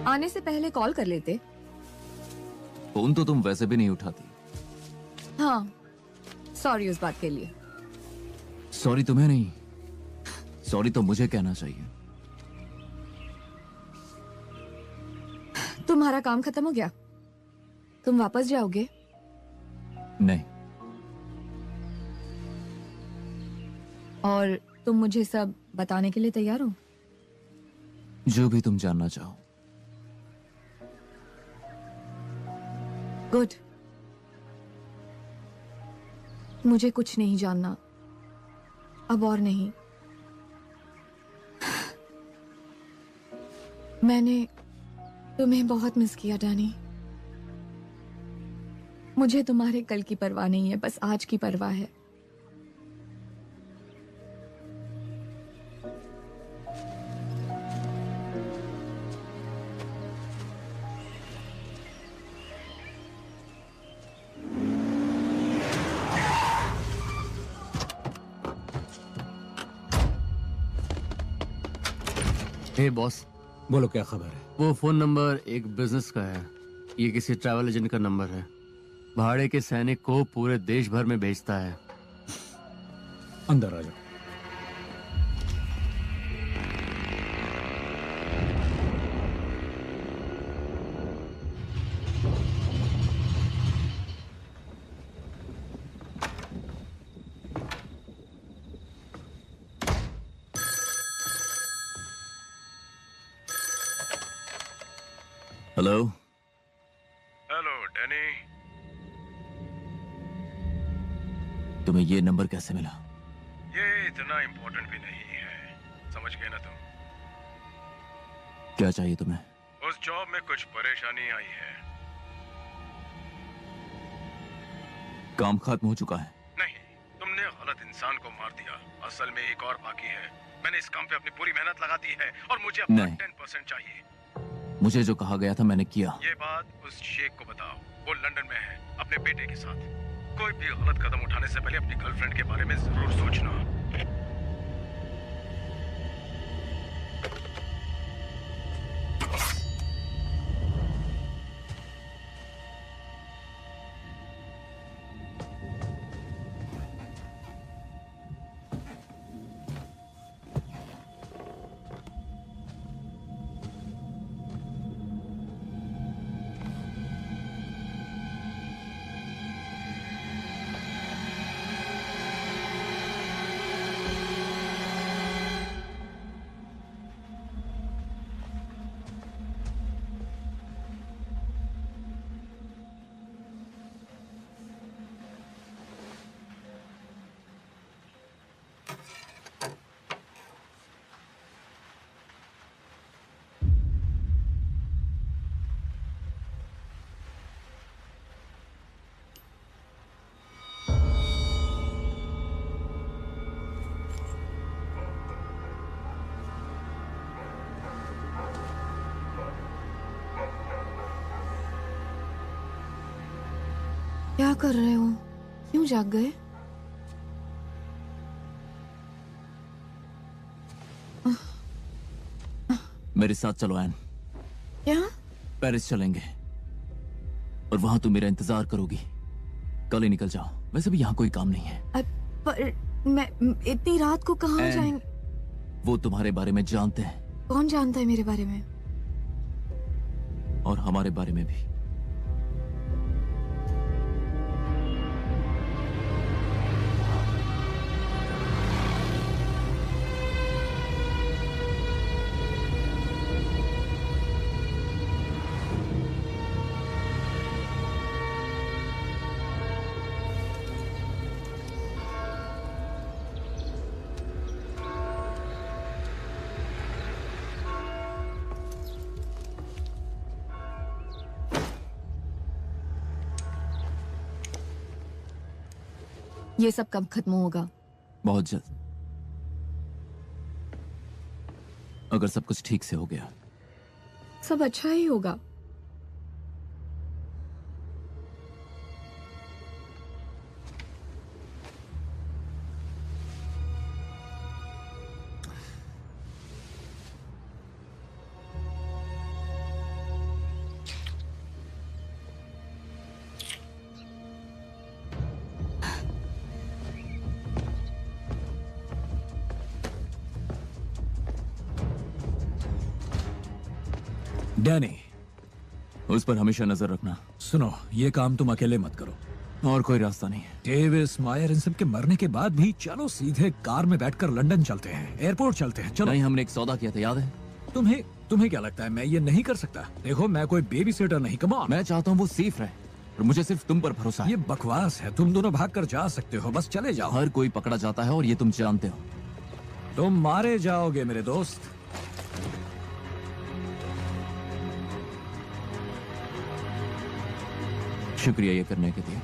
आने से पहले कॉल कर लेते। फोन तो तुम वैसे भी नहीं उठाती। हाँ, सॉरी उस बात के लिए। सॉरी तुम्हें नहीं, सॉरी तो मुझे कहना चाहिए। तुम्हारा काम खत्म हो गया? तुम वापस जाओगे? नहीं। और तुम मुझे सब बताने के लिए तैयार हो? जो भी तुम जानना चाहो। गुड। मुझे कुछ नहीं जानना अब, और नहीं। मैंने तुम्हें बहुत मिस किया डैनी। मुझे तुम्हारे कल की परवाह नहीं है, बस आज की परवाह है। हे बॉस, बोलो क्या खबर है? वो फोन नंबर एक बिजनेस का है। ये किसी ट्रैवल एजेंट का नंबर है। भाड़े के सैनिक को पूरे देश भर में भेजता है। अंदर आ जाओ। हेलो। Hello Danny. तुम्हें ये नंबर कैसे मिला? ये इतना इम्पोर्टेंट भी नहीं है, समझ गए ना तुम? क्या चाहिए तुम्हें? उस जॉब में कुछ परेशानी आई है। काम खत्म हो चुका है? नहीं, तुमने गलत इंसान को मार दिया। असल में एक और बाकी है। मैंने इस काम पे अपनी पूरी मेहनत लगा दी है और मुझे अपना 10% चाहिए। मुझे जो कहा गया था मैंने किया। ये बात उस शेख को बताओ, वो लंदन में है अपने बेटे के साथ। कोई भी गलत कदम उठाने से पहले अपनी गर्लफ्रेंड के बारे में जरूर सोचना। क्या कर रहे हो? क्यों जाग गए? मेरे साथ चलो एन। क्या? पेरिस चलेंगे और वहां तुम मेरा इंतजार करोगी। कल ही निकल जाओ, वैसे भी यहाँ कोई काम नहीं है। पर मैं इतनी रात को कहाँ जाएंगे? वो तुम्हारे बारे में जानते हैं। कौन जानता है मेरे बारे में? और हमारे बारे में भी। ये सब कब खत्म होगा? बहुत जल्द, अगर सब कुछ ठीक से हो गया। सब अच्छा ही होगा। डैनी, उस पर हमेशा नजर रखना। सुनो, ये काम तुम अकेले मत करो। और कोई रास्ता नहीं है। डेविस, मायर, इन सब के मरने के बाद भी चलो सीधे कार में बैठकर लंदन चलते हैं, एयरपोर्ट चलते हैं। चलो। नहीं, हमने एक सौदा किया था, याद है? तुम्हें क्या लगता है मैं ये नहीं कर सकता? देखो, मैं कोई बेबी सिटर नहीं। Come on. मैं चाहता हूँ वो सेफ रहे और मुझे सिर्फ तुम पर भरोसा है। ये बकवास है। तुम दोनों भाग कर जा सकते हो, बस चले जाओ। हर कोई पकड़ा जाता है और ये तुम जानते हो। तुम मारे जाओगे मेरे दोस्त। शुक्रिया ये करने के लिए।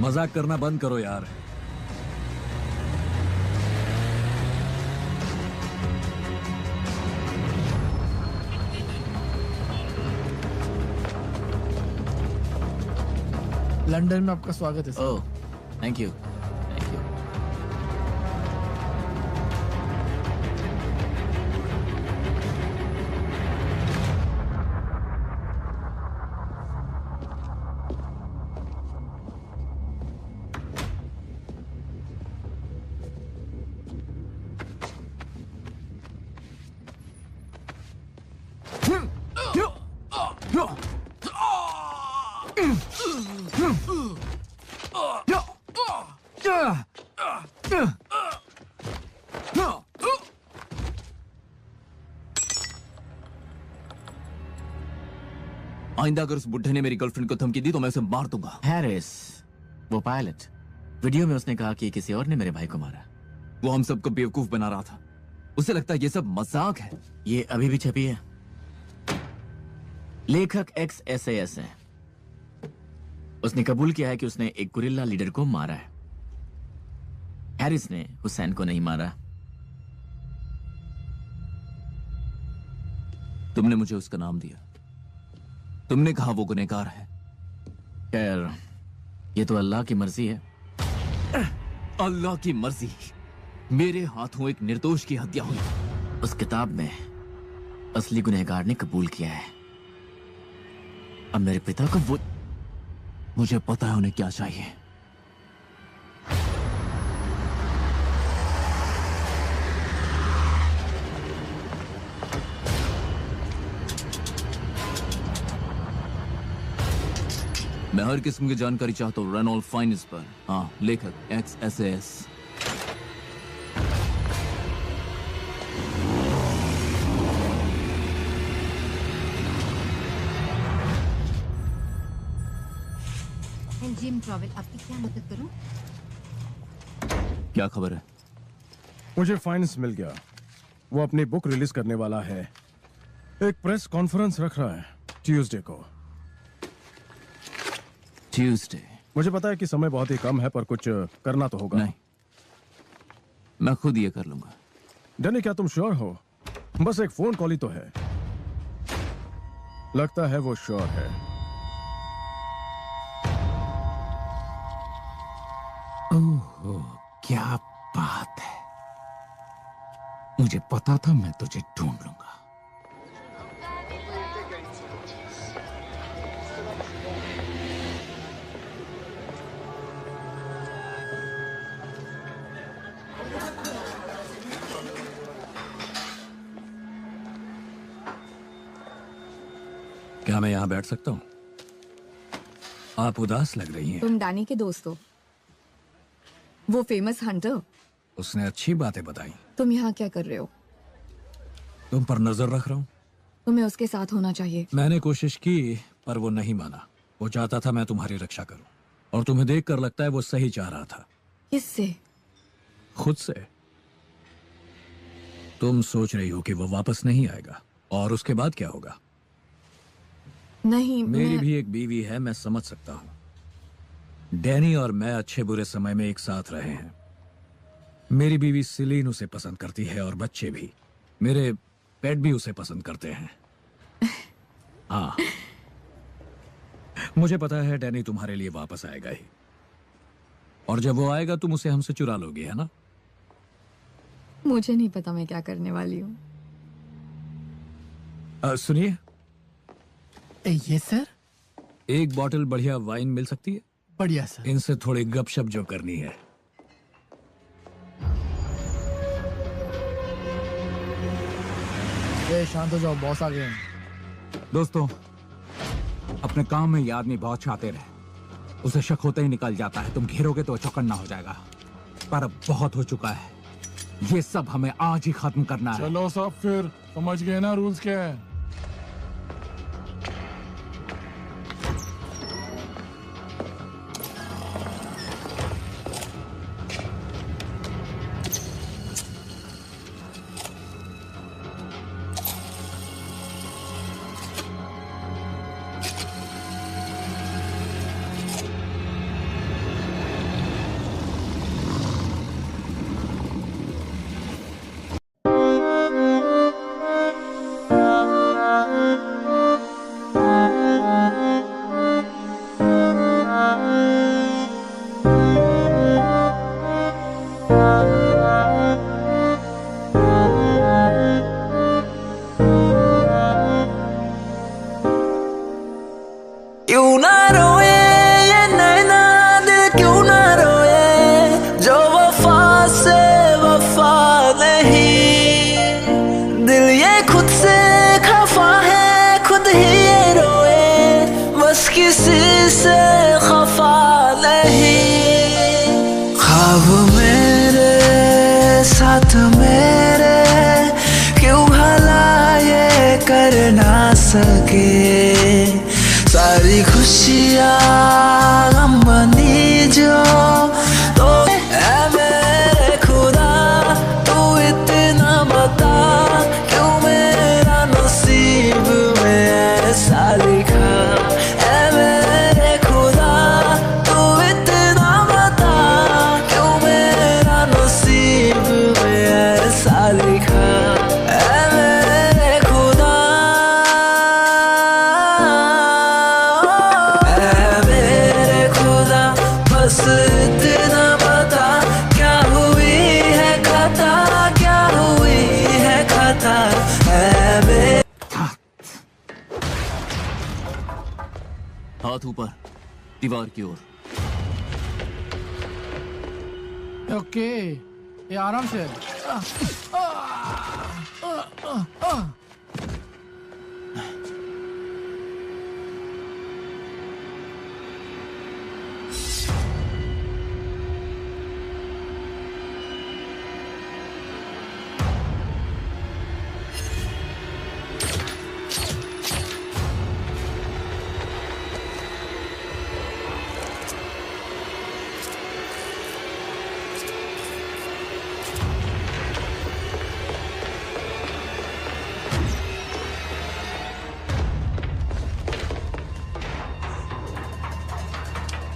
मजाक करना बंद करो यार। लंदन में आपका स्वागत है। ओह, थैंक यू। आइंदा अगर उस बुड्ढे ने मेरी गर्लफ्रेंड को धमकी दी तो मैं उसे मार दूंगा। हैरिस, वो पायलट, वीडियो में उसने कहा कि किसी और ने मेरे भाई को मारा। वो हम सबको बेवकूफ बना रहा था। उसे लगता है ये सब मजाक है। ये अभी भी छपी है। लेखक ex-SAS है। उसने कबूल किया है कि उसने एक गुरिल्ला लीडर को मारा है। हैरिस ने हुसैन को नहीं मारा। तुमने मुझे उसका नाम दिया। तुमने कहा वो गुनहगार है। खैर, ये तो अल्लाह की मर्जी है। अल्लाह की मर्जी। मेरे हाथों एक निर्दोष की हत्या हुई। उस किताब में असली गुनहगार ने कबूल किया है। अब मेरे पिता को वो, मुझे पता है उन्हें क्या चाहिए। मैं हर किस्म की जानकारी चाहता हूँ रेनॉल्ड फाइनेंस पर। हाँ, लेखक ex-SAS। जिम ट्रैवल, आपकी क्या मदद करूं? क्या खबर है? मुझे फाइनेंस मिल गया। वो अपनी बुक रिलीज करने वाला है। एक प्रेस कॉन्फ्रेंस रख रहा है ट्यूसडे को। ट्यूसडे? मुझे पता है कि समय बहुत ही कम है, पर कुछ करना तो होगा। नहीं, मैं खुद ये कर लूंगा। डैनी, क्या तुम श्योर हो? बस एक फोन कॉल ही तो है। लगता है वो श्योर है। ओह, क्या बात है। मुझे पता था मैं तुझे ढूंढ लूंगा। क्या मैं यहाँ बैठ सकता हूँ? आप उदास लग रही हैं। तुम डैनी के दोस्त हो, वो फेमस हंटर। उसने अच्छी बातें बताई। तुम यहाँ क्या कर रहे हो? तुम पर नजर रख रहा हूँ। तुम्हें उसके साथ होना चाहिए। मैंने कोशिश की, पर वो नहीं माना। वो चाहता था मैं तुम्हारी रक्षा करूं, और तुम्हें देखकर लगता है वो सही चाह रहा था। किससे? खुद से। तुम सोच रही हो कि वो वापस नहीं आएगा, और उसके बाद क्या होगा? नहीं, मेरी भी एक बीवी है, मैं समझ सकता हूं। डैनी और मैं अच्छे बुरे समय में एक साथ रहे हैं। मेरी बीवी सिलीन उसे पसंद करती है, और बच्चे भी। मेरे पेट भी उसे पसंद करते हैं। हाँ, मुझे पता है डैनी तुम्हारे लिए वापस आएगा ही, और जब वो आएगा तुम उसे हमसे चुरा लोगे, है ना? मुझे नहीं पता मैं क्या करने वाली हूँ। सुनिए। ये सर, एक बॉटल बढ़िया वाइन मिल सकती है? बढ़िया सर। इनसे थोड़ी गपशप जो करनी है। शांत हो जाओ, बॉस आ गए हैं। दोस्तों, अपने काम में ये आदमी बहुत शातिर है। उसे शक होते ही निकल जाता है। तुम घेरोगे तो चौकन्ना हो जाएगा। पर अब बहुत हो चुका है। ये सब हमें आज ही खत्म करना है। चलो सब, फिर समझ गए ना रूल्स क्या है? क्यों ना रोए ये नैना दिल, क्यों ना रोए जो वफा से वफा नहीं। दिल ये खुद से खफा है, खुद ही ये रोए, बस किसी से खफा नहीं। ख्वाब मेरे साथ मेरे क्यों भला ये कर ना सके। सारी खुशियाँ गम बनी जो तो ऐ मेरे खुदा तू इतना बता क्यों मेरा नसीब में ऐसा लिखा ऐ मेरे खुदा तू इतना बता क्यों मेरा नसीब में ऐसा लिखा ऐ मेरे खुदा ऐ मेरे खुदा बस इतना बता क्या हुई है खता क्या हुई है खता ऐ मेरे हाथ ऊपर दीवार की ओर। ओके ये आराम से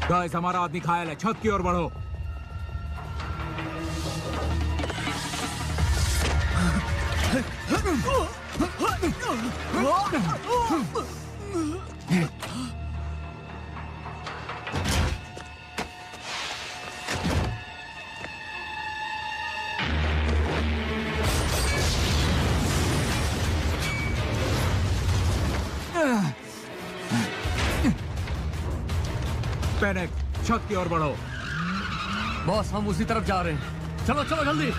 गाइस हमारा आदमी घायल है, छत की ओर बढ़ो। पैनिक, छत की ओर बढ़ो। बॉस हम उसी तरफ जा रहे हैं, चलो चलो जल्दी।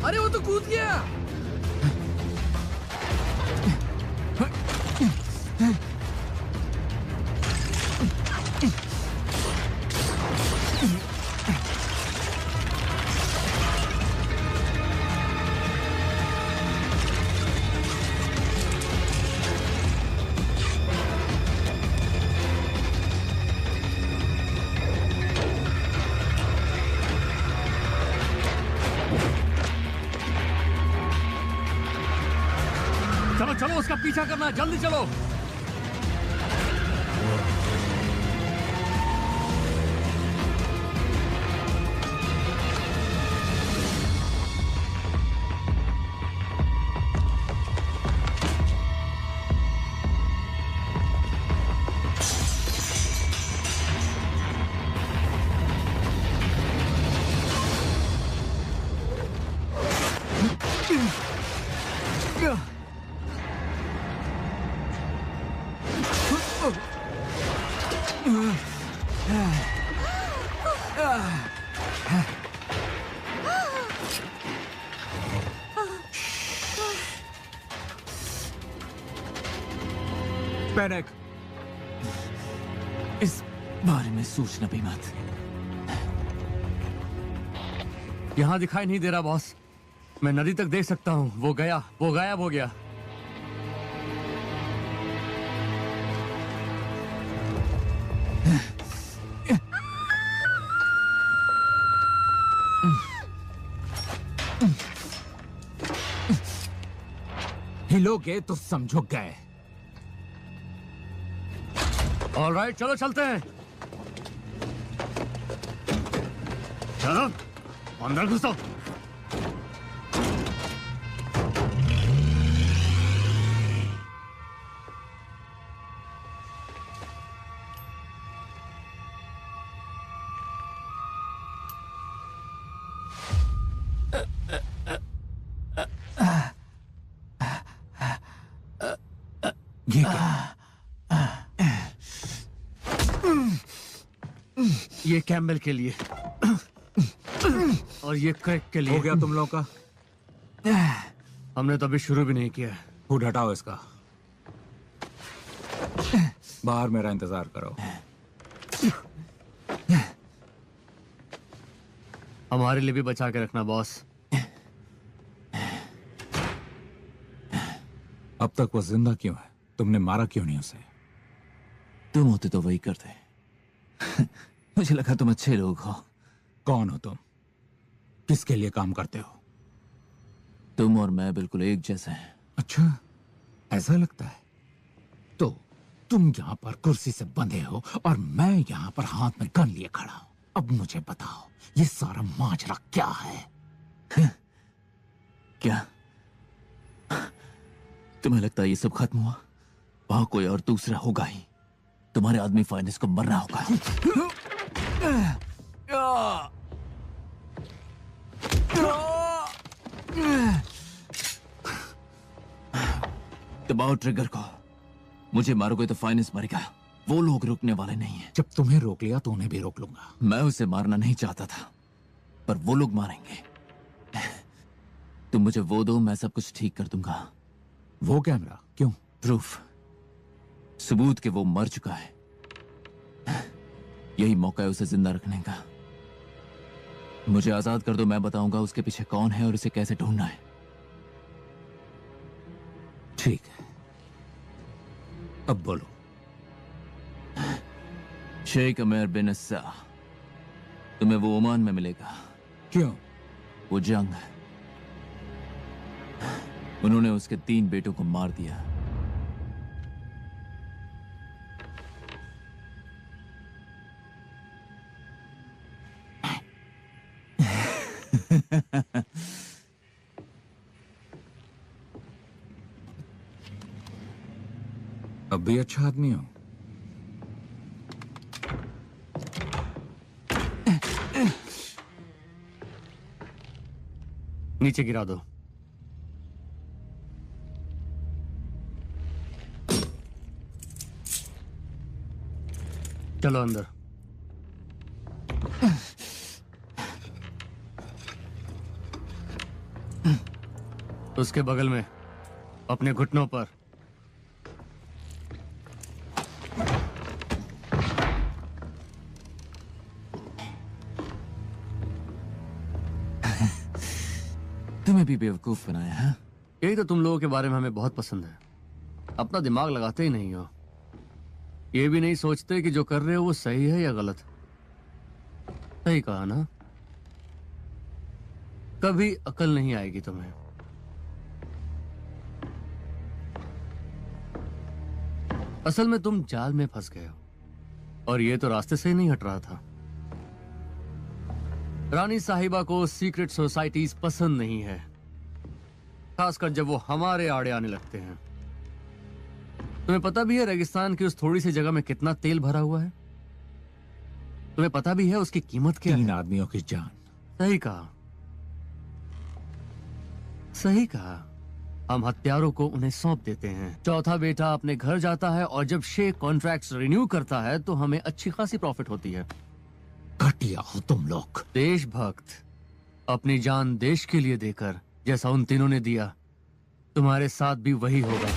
अरे वो तो कूद गया। चलो चलो उसका पीछा करना, जल्दी चलो। पैनिक, इस बारे में सोचना भी मत। यहां दिखाई नहीं दे रहा बॉस, मैं नदी तक देख सकता हूं। वो गया, वो गायब हो गया। हिलोगे तो समझो गए। ऑलराइट चलो चलते हैं। चलो अंदर घुसो। ये क्या? ये कैम्बल के लिए। और ये क्रैक के लिए हो गया तुम लोग का? हमने तो अभी शुरू भी नहीं किया है। फूड हटाओ इसका। बाहर मेरा इंतजार करो। हमारे लिए भी बचा के रखना बॉस। अब तक वो जिंदा क्यों है? तुमने मारा क्यों नहीं उसे? तुम होते तो वही करते। मुझे लगा तुम अच्छे लोग हो। कौन हो तुम? किसके लिए काम करते हो? तुम और मैं बिल्कुल एक जैसे हैं। अच्छा, ऐसा लगता है। तो तुम यहाँ पर कुर्सी से बंधे हो और मैं यहाँ पर हाथ में गन लिए खड़ा हूं। अब मुझे बताओ, ये सारा माजरा क्या है? क्या तुम्हें लगता है ये सब खत्म हुआ? वहां कोई और दूसरा होगा ही। तुम्हारे आदमी फाइनेंस को मरना होगा। दबाओ ट्रिगर को। मुझे मारोगे तो फाइनेंस मरेगा। वो लोग रुकने वाले नहीं हैं। जब तुम्हें रोक लिया तो उन्हें भी रोक लूंगा। मैं उसे मारना नहीं चाहता था, पर वो लोग मारेंगे। तुम मुझे वो दो, मैं सब कुछ ठीक कर दूंगा। वो कैमरा क्यों? प्रूफ, सबूत कि वो मर चुका है। यही मौका है उसे जिंदा रखने का। मुझे आजाद कर दो, मैं बताऊंगा उसके पीछे कौन है और उसे कैसे ढूंढना है। ठीक है, अब बोलो। शेख अमेर बिन अस्सा, तुम्हें वो ओमान में मिलेगा। क्यों? वो जंग, उन्होंने उसके 3 बेटों को मार दिया। अब भी अच्छा आदमी हो। नीचे गिरा दो। चलो अंदर। उसके बगल में अपने घुटनों पर। तुम्हें भी बेवकूफ बनाया है। यही तो तुम लोगों के बारे में हमें बहुत पसंद है। अपना दिमाग लगाते ही नहीं हो। ये भी नहीं सोचते कि जो कर रहे हो वो सही है या गलत। सही कहा ना? कभी अकल नहीं आएगी तुम्हें। असल में तुम जाल में फंस गए हो और ये तो रास्ते से ही नहीं हट रहा था। रानी साहिबा को सीक्रेट सोसाइटीज पसंद नहीं है, खासकर जब वो हमारे आड़े आने लगते हैं। तुम्हें पता भी है रेगिस्तान की उस थोड़ी सी जगह में कितना तेल भरा हुआ है? तुम्हें पता भी है उसकी कीमत क्या है? 3 आदमियों की जान। सही कहा, सही कहा। हम हत्यारों को उन्हें सौंप देते हैं। चौथा बेटा अपने घर जाता है और जब शेख कॉन्ट्रैक्ट्स रिन्यू करता है तो हमें अच्छी खासी प्रॉफिट होती है। घटिया हो तुम लोग। देशभक्त, अपनी जान देश के लिए देकर जैसा उन तीनों ने दिया, तुम्हारे साथ भी वही होगा।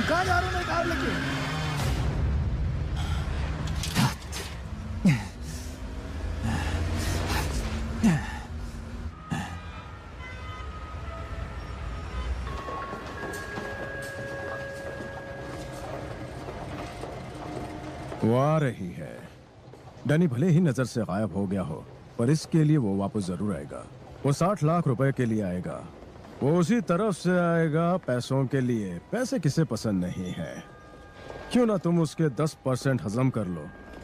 कहाँ जा रहे हो मेरी कार लेके? वो आ रही है। डैनी भले ही नजर से गायब हो गया हो, पर इसके लिए वो वापस जरूर आएगा। वो 60 लाख रुपए के लिए आएगा। वो उसी तरफ से आएगा पैसों के लिए। पैसे किसे पसंद नहीं है? क्यों ना तुम उसके 10% हजम कर लो।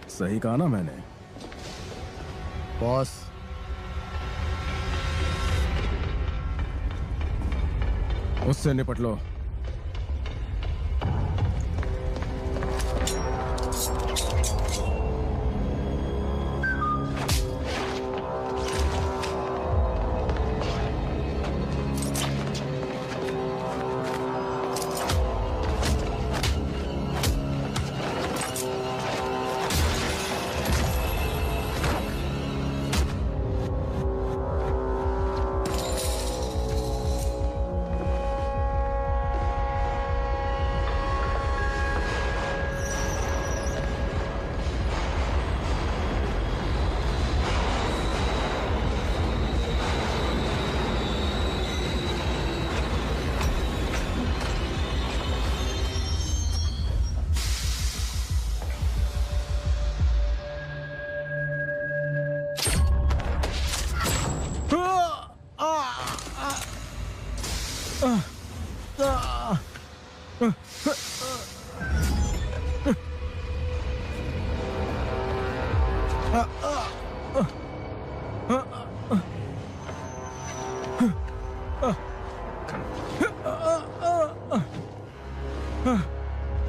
सही कहा ना मैंने? बॉस, उससे निपट लो।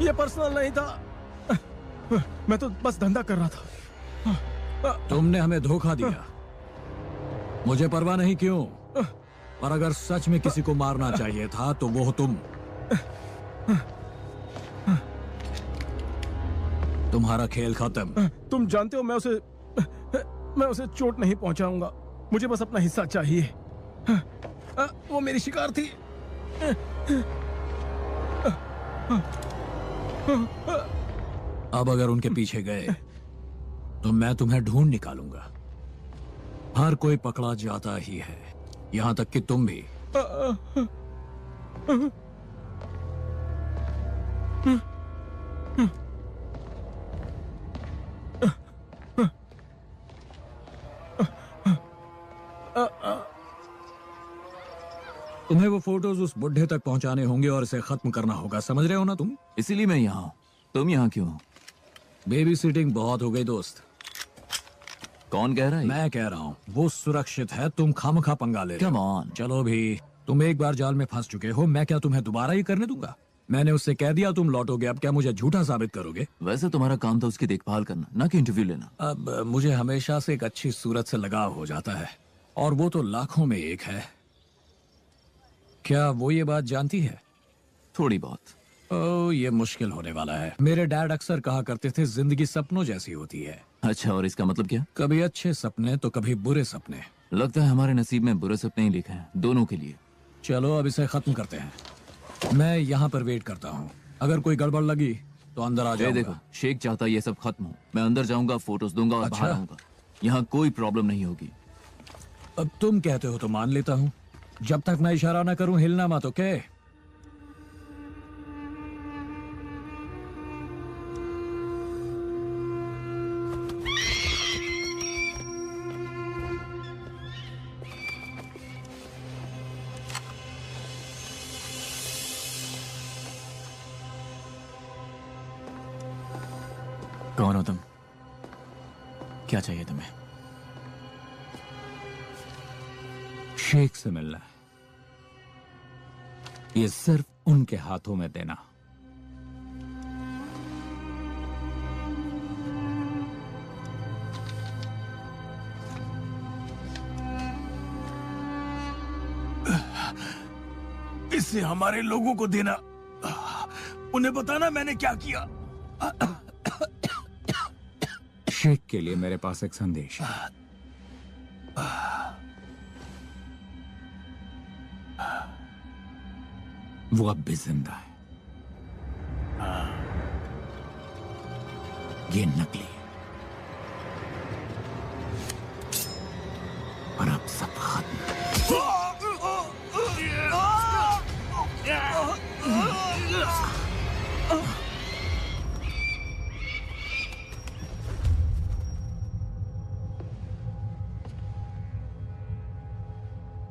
ये पर्सनल नहीं था। मैं तो बस धंधा कर रहा था। तुमने हमें धोखा दिया। मुझे परवाह नहीं क्यों, पर अगर सच में किसी को मारना चाहिए था तो वो तुम। तुम्हारा खेल खत्म। तुम जानते हो मैं उसे चोट नहीं पहुंचाऊंगा। मुझे बस अपना हिस्सा चाहिए। वो मेरी शिकार थी। अब अगर उनके पीछे गए तो मैं तुम्हें ढूंढ निकालूंगा। हर कोई पकड़ा जाता ही है, यहां तक कि तुम भी। तुम्हें वो फोटोज उस बुढ़े तक पहुंचाने होंगे और इसे खत्म करना होगा, समझ रहे हो ना तुम? इसीलिए मैं यहाँ हूँ। तुम यहाँ क्यों हो? बेबी सिटिंग बहुत हो गई दोस्त। कौन कह रहा है? मैं कह रहा हूँ। वो सुरक्षित है, तुम खामखा पंगा ले रहे हो। Come on। चलो भी, तुम एक बार जाल में फंस चुके हो, मैं क्या तुम्हें दोबारा ही करने दूंगा? मैंने उससे कह दिया तुम लौटोगे, अब क्या मुझे झूठा साबित करोगे? वैसे तुम्हारा काम था उसकी देखभाल करना, ना कि इंटरव्यू लेना। अब मुझे हमेशा से एक अच्छी सूरत से लगाव हो जाता है, और वो तो लाखों में एक है। क्या वो ये बात जानती है? थोड़ी बहुत। ओह, ये मुश्किल होने वाला है। मेरे डैड अक्सर कहा करते थे, जिंदगी सपनों जैसी होती है। अच्छा, और इसका मतलब क्या? कभी अच्छे सपने तो कभी बुरे सपने। लगता है हमारे नसीब में बुरे सपने ही लिखे हैं, दोनों के लिए। चलो अब इसे खत्म करते हैं। मैं यहाँ पर वेट करता हूँ। अगर कोई गड़बड़ लगी तो अंदर आ जाऊंगा। देखो, शेख चाहता ये सब खत्म हो। मैं अंदर जाऊंगा, फोटोज दूंगा और बाहर आऊंगा। यहाँ कोई प्रॉब्लम नहीं होगी। अब तुम कहते हो तो मान लेता हूँ। जब तक मैं इशारा ना करूं हिलना मत, ओके? कौन हो तुम? क्या चाहिए तुम्हें? शेख से मिलना है। ये सिर्फ उनके हाथों में देना। इसे हमारे लोगों को देना। उन्हें बताना मैंने क्या किया। शेख के लिए मेरे पास एक संदेश है। वो अब भी जिंदा है। ये नकली, और अब सब खत्म।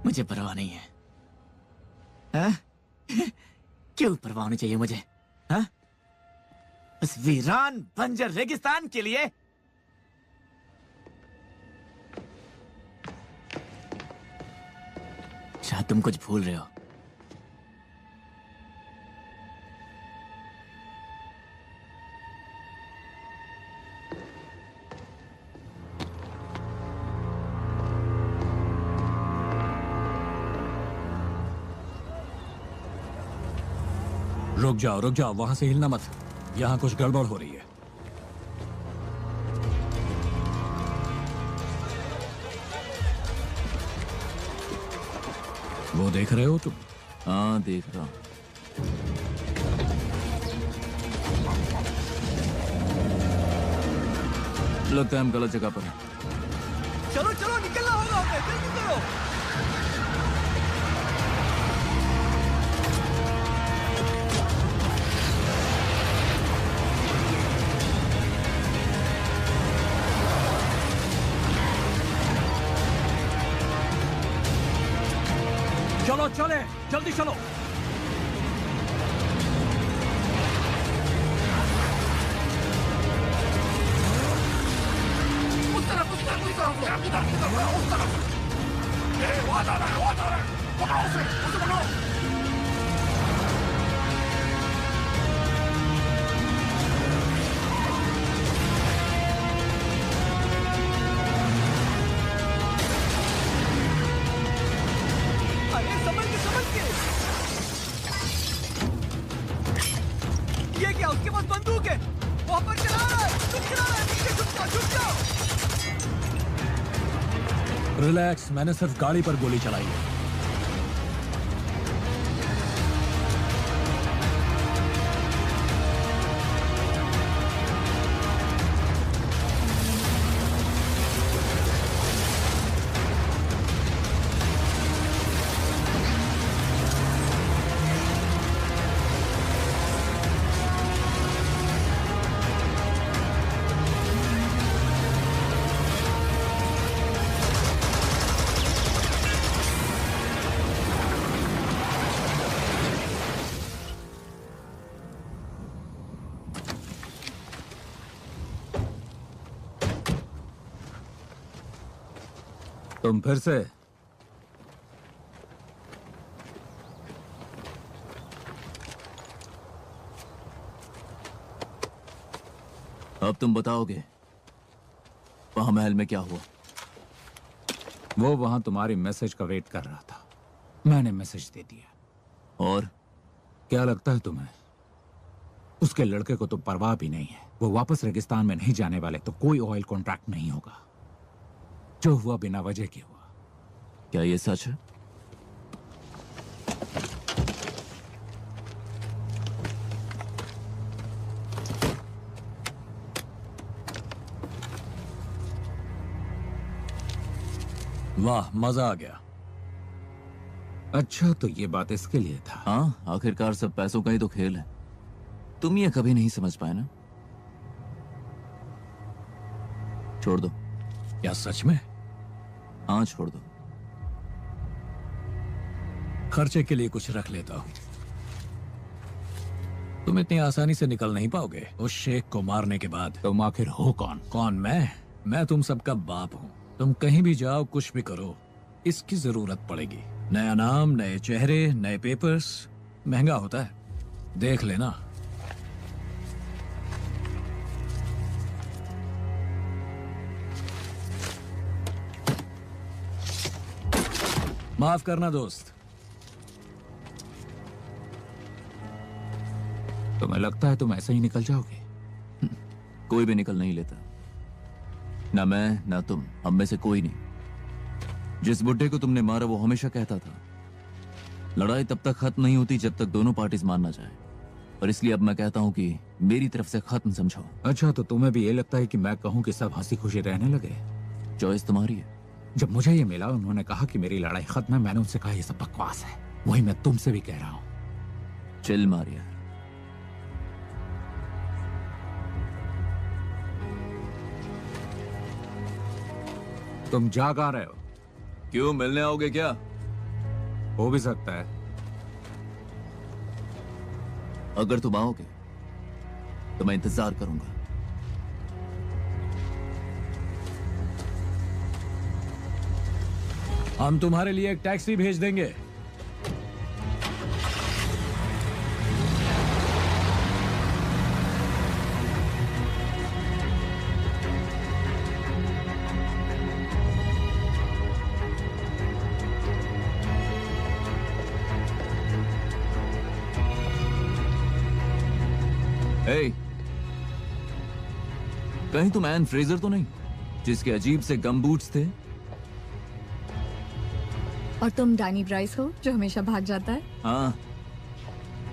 मुझे परवाह नहीं है। हाँ? क्यों परवाह होनी चाहिए मुझे? हाँ? उस वीरान बंजर रेगिस्तान के लिए? शायद तुम कुछ भूल रहे हो। रुक जाओ, वहां से हिलना मत। यहां कुछ गड़बड़ हो रही है। वो देख रहे हो तुम? हाँ, देख रहा हूं। लगता है हम गलत जगह पर हैं। चलो चलो, निकलना होगा हमें, जल्दी करो। चलो चले, जल्दी चलो। उस तरफ पकड़ो उसे पकड़ो। ये क्या, उसके पास बंदूक है, वहां पर चला रहा है, तुम चला रहा है, नीचे छुप जाओ। रिलैक्स, मैंने सिर्फ गाड़ी पर गोली चलाई है। तुम फिर से? अब तुम बताओगे वहां महल में क्या हुआ? वो वहां तुम्हारी मैसेज का वेट कर रहा था। मैंने मैसेज दे दिया। और क्या लगता है तुम्हें उसके लड़के को तो परवाह भी नहीं है? वो वापस रेगिस्तान में नहीं जाने वाले, तो कोई ऑयल कॉन्ट्रैक्ट नहीं होगा। जो हुआ बिना वजह के हुआ। क्या ये सच है? वाह, मजा आ गया। अच्छा, तो ये बात इसके लिए था। हाँ, आखिरकार सब पैसों का ही तो खेल है। तुम ये कभी नहीं समझ पाए ना? छोड़ दो। क्या सच में? हाँ, छोड़ दो। खर्चे के लिए कुछ रख लेता हूं। तुम इतनी आसानी से निकल नहीं पाओगे उस शेख को मारने के बाद। तुम आखिर हो कौन? कौन? मैं तुम सबका बाप हूं। तुम कहीं भी जाओ, कुछ भी करो, इसकी जरूरत पड़ेगी। नया नाम, नए चेहरे, नए पेपर्स। महंगा होता है, देख लेना। माफ करना दोस्त। तुम्हें लगता है तुम ऐसे ही निकल जाओगे? कोई भी निकल नहीं लेता, ना मैं ना तुम, हम में से कोई नहीं। जिस बुड्ढे को तुमने मारा वो हमेशा कहता था लड़ाई तब तक खत्म नहीं होती जब तक दोनों पार्टीज मान ना जाए। और इसलिए अब मैं कहता हूं कि मेरी तरफ से खत्म समझो। अच्छा, तो तुम्हें भी ये लगता है कि मैं कहूं कि सब हंसी खुशी रहने लगे? चॉइस तुम्हारी है। जब मुझे ये मिला, उन्होंने कहा कि मेरी लड़ाई खत्म है, मैंने उनसे कहा ये सब बकवास है। वही मैं तुमसे भी कह रहा हूं। चिल मार यार। तुम जाग आ रहे हो? क्यों, मिलने आओगे क्या? हो भी सकता है। अगर तुम आओगे तो मैं इंतजार करूंगा। हम तुम्हारे लिए एक टैक्सी भेज देंगे। Hey, कहीं तुम एन फ्रेजर तो नहीं, जिसके अजीब से गम बूट्स थे? और तुम डैनी ब्राइस हो जो हमेशा भाग जाता है? हाँ,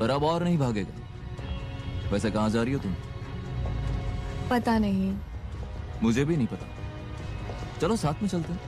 पर अब और नहीं भागेगा। वैसे कहाँ जा रही हो तुम? पता नहीं। मुझे भी नहीं पता। चलो साथ में चलते हैं।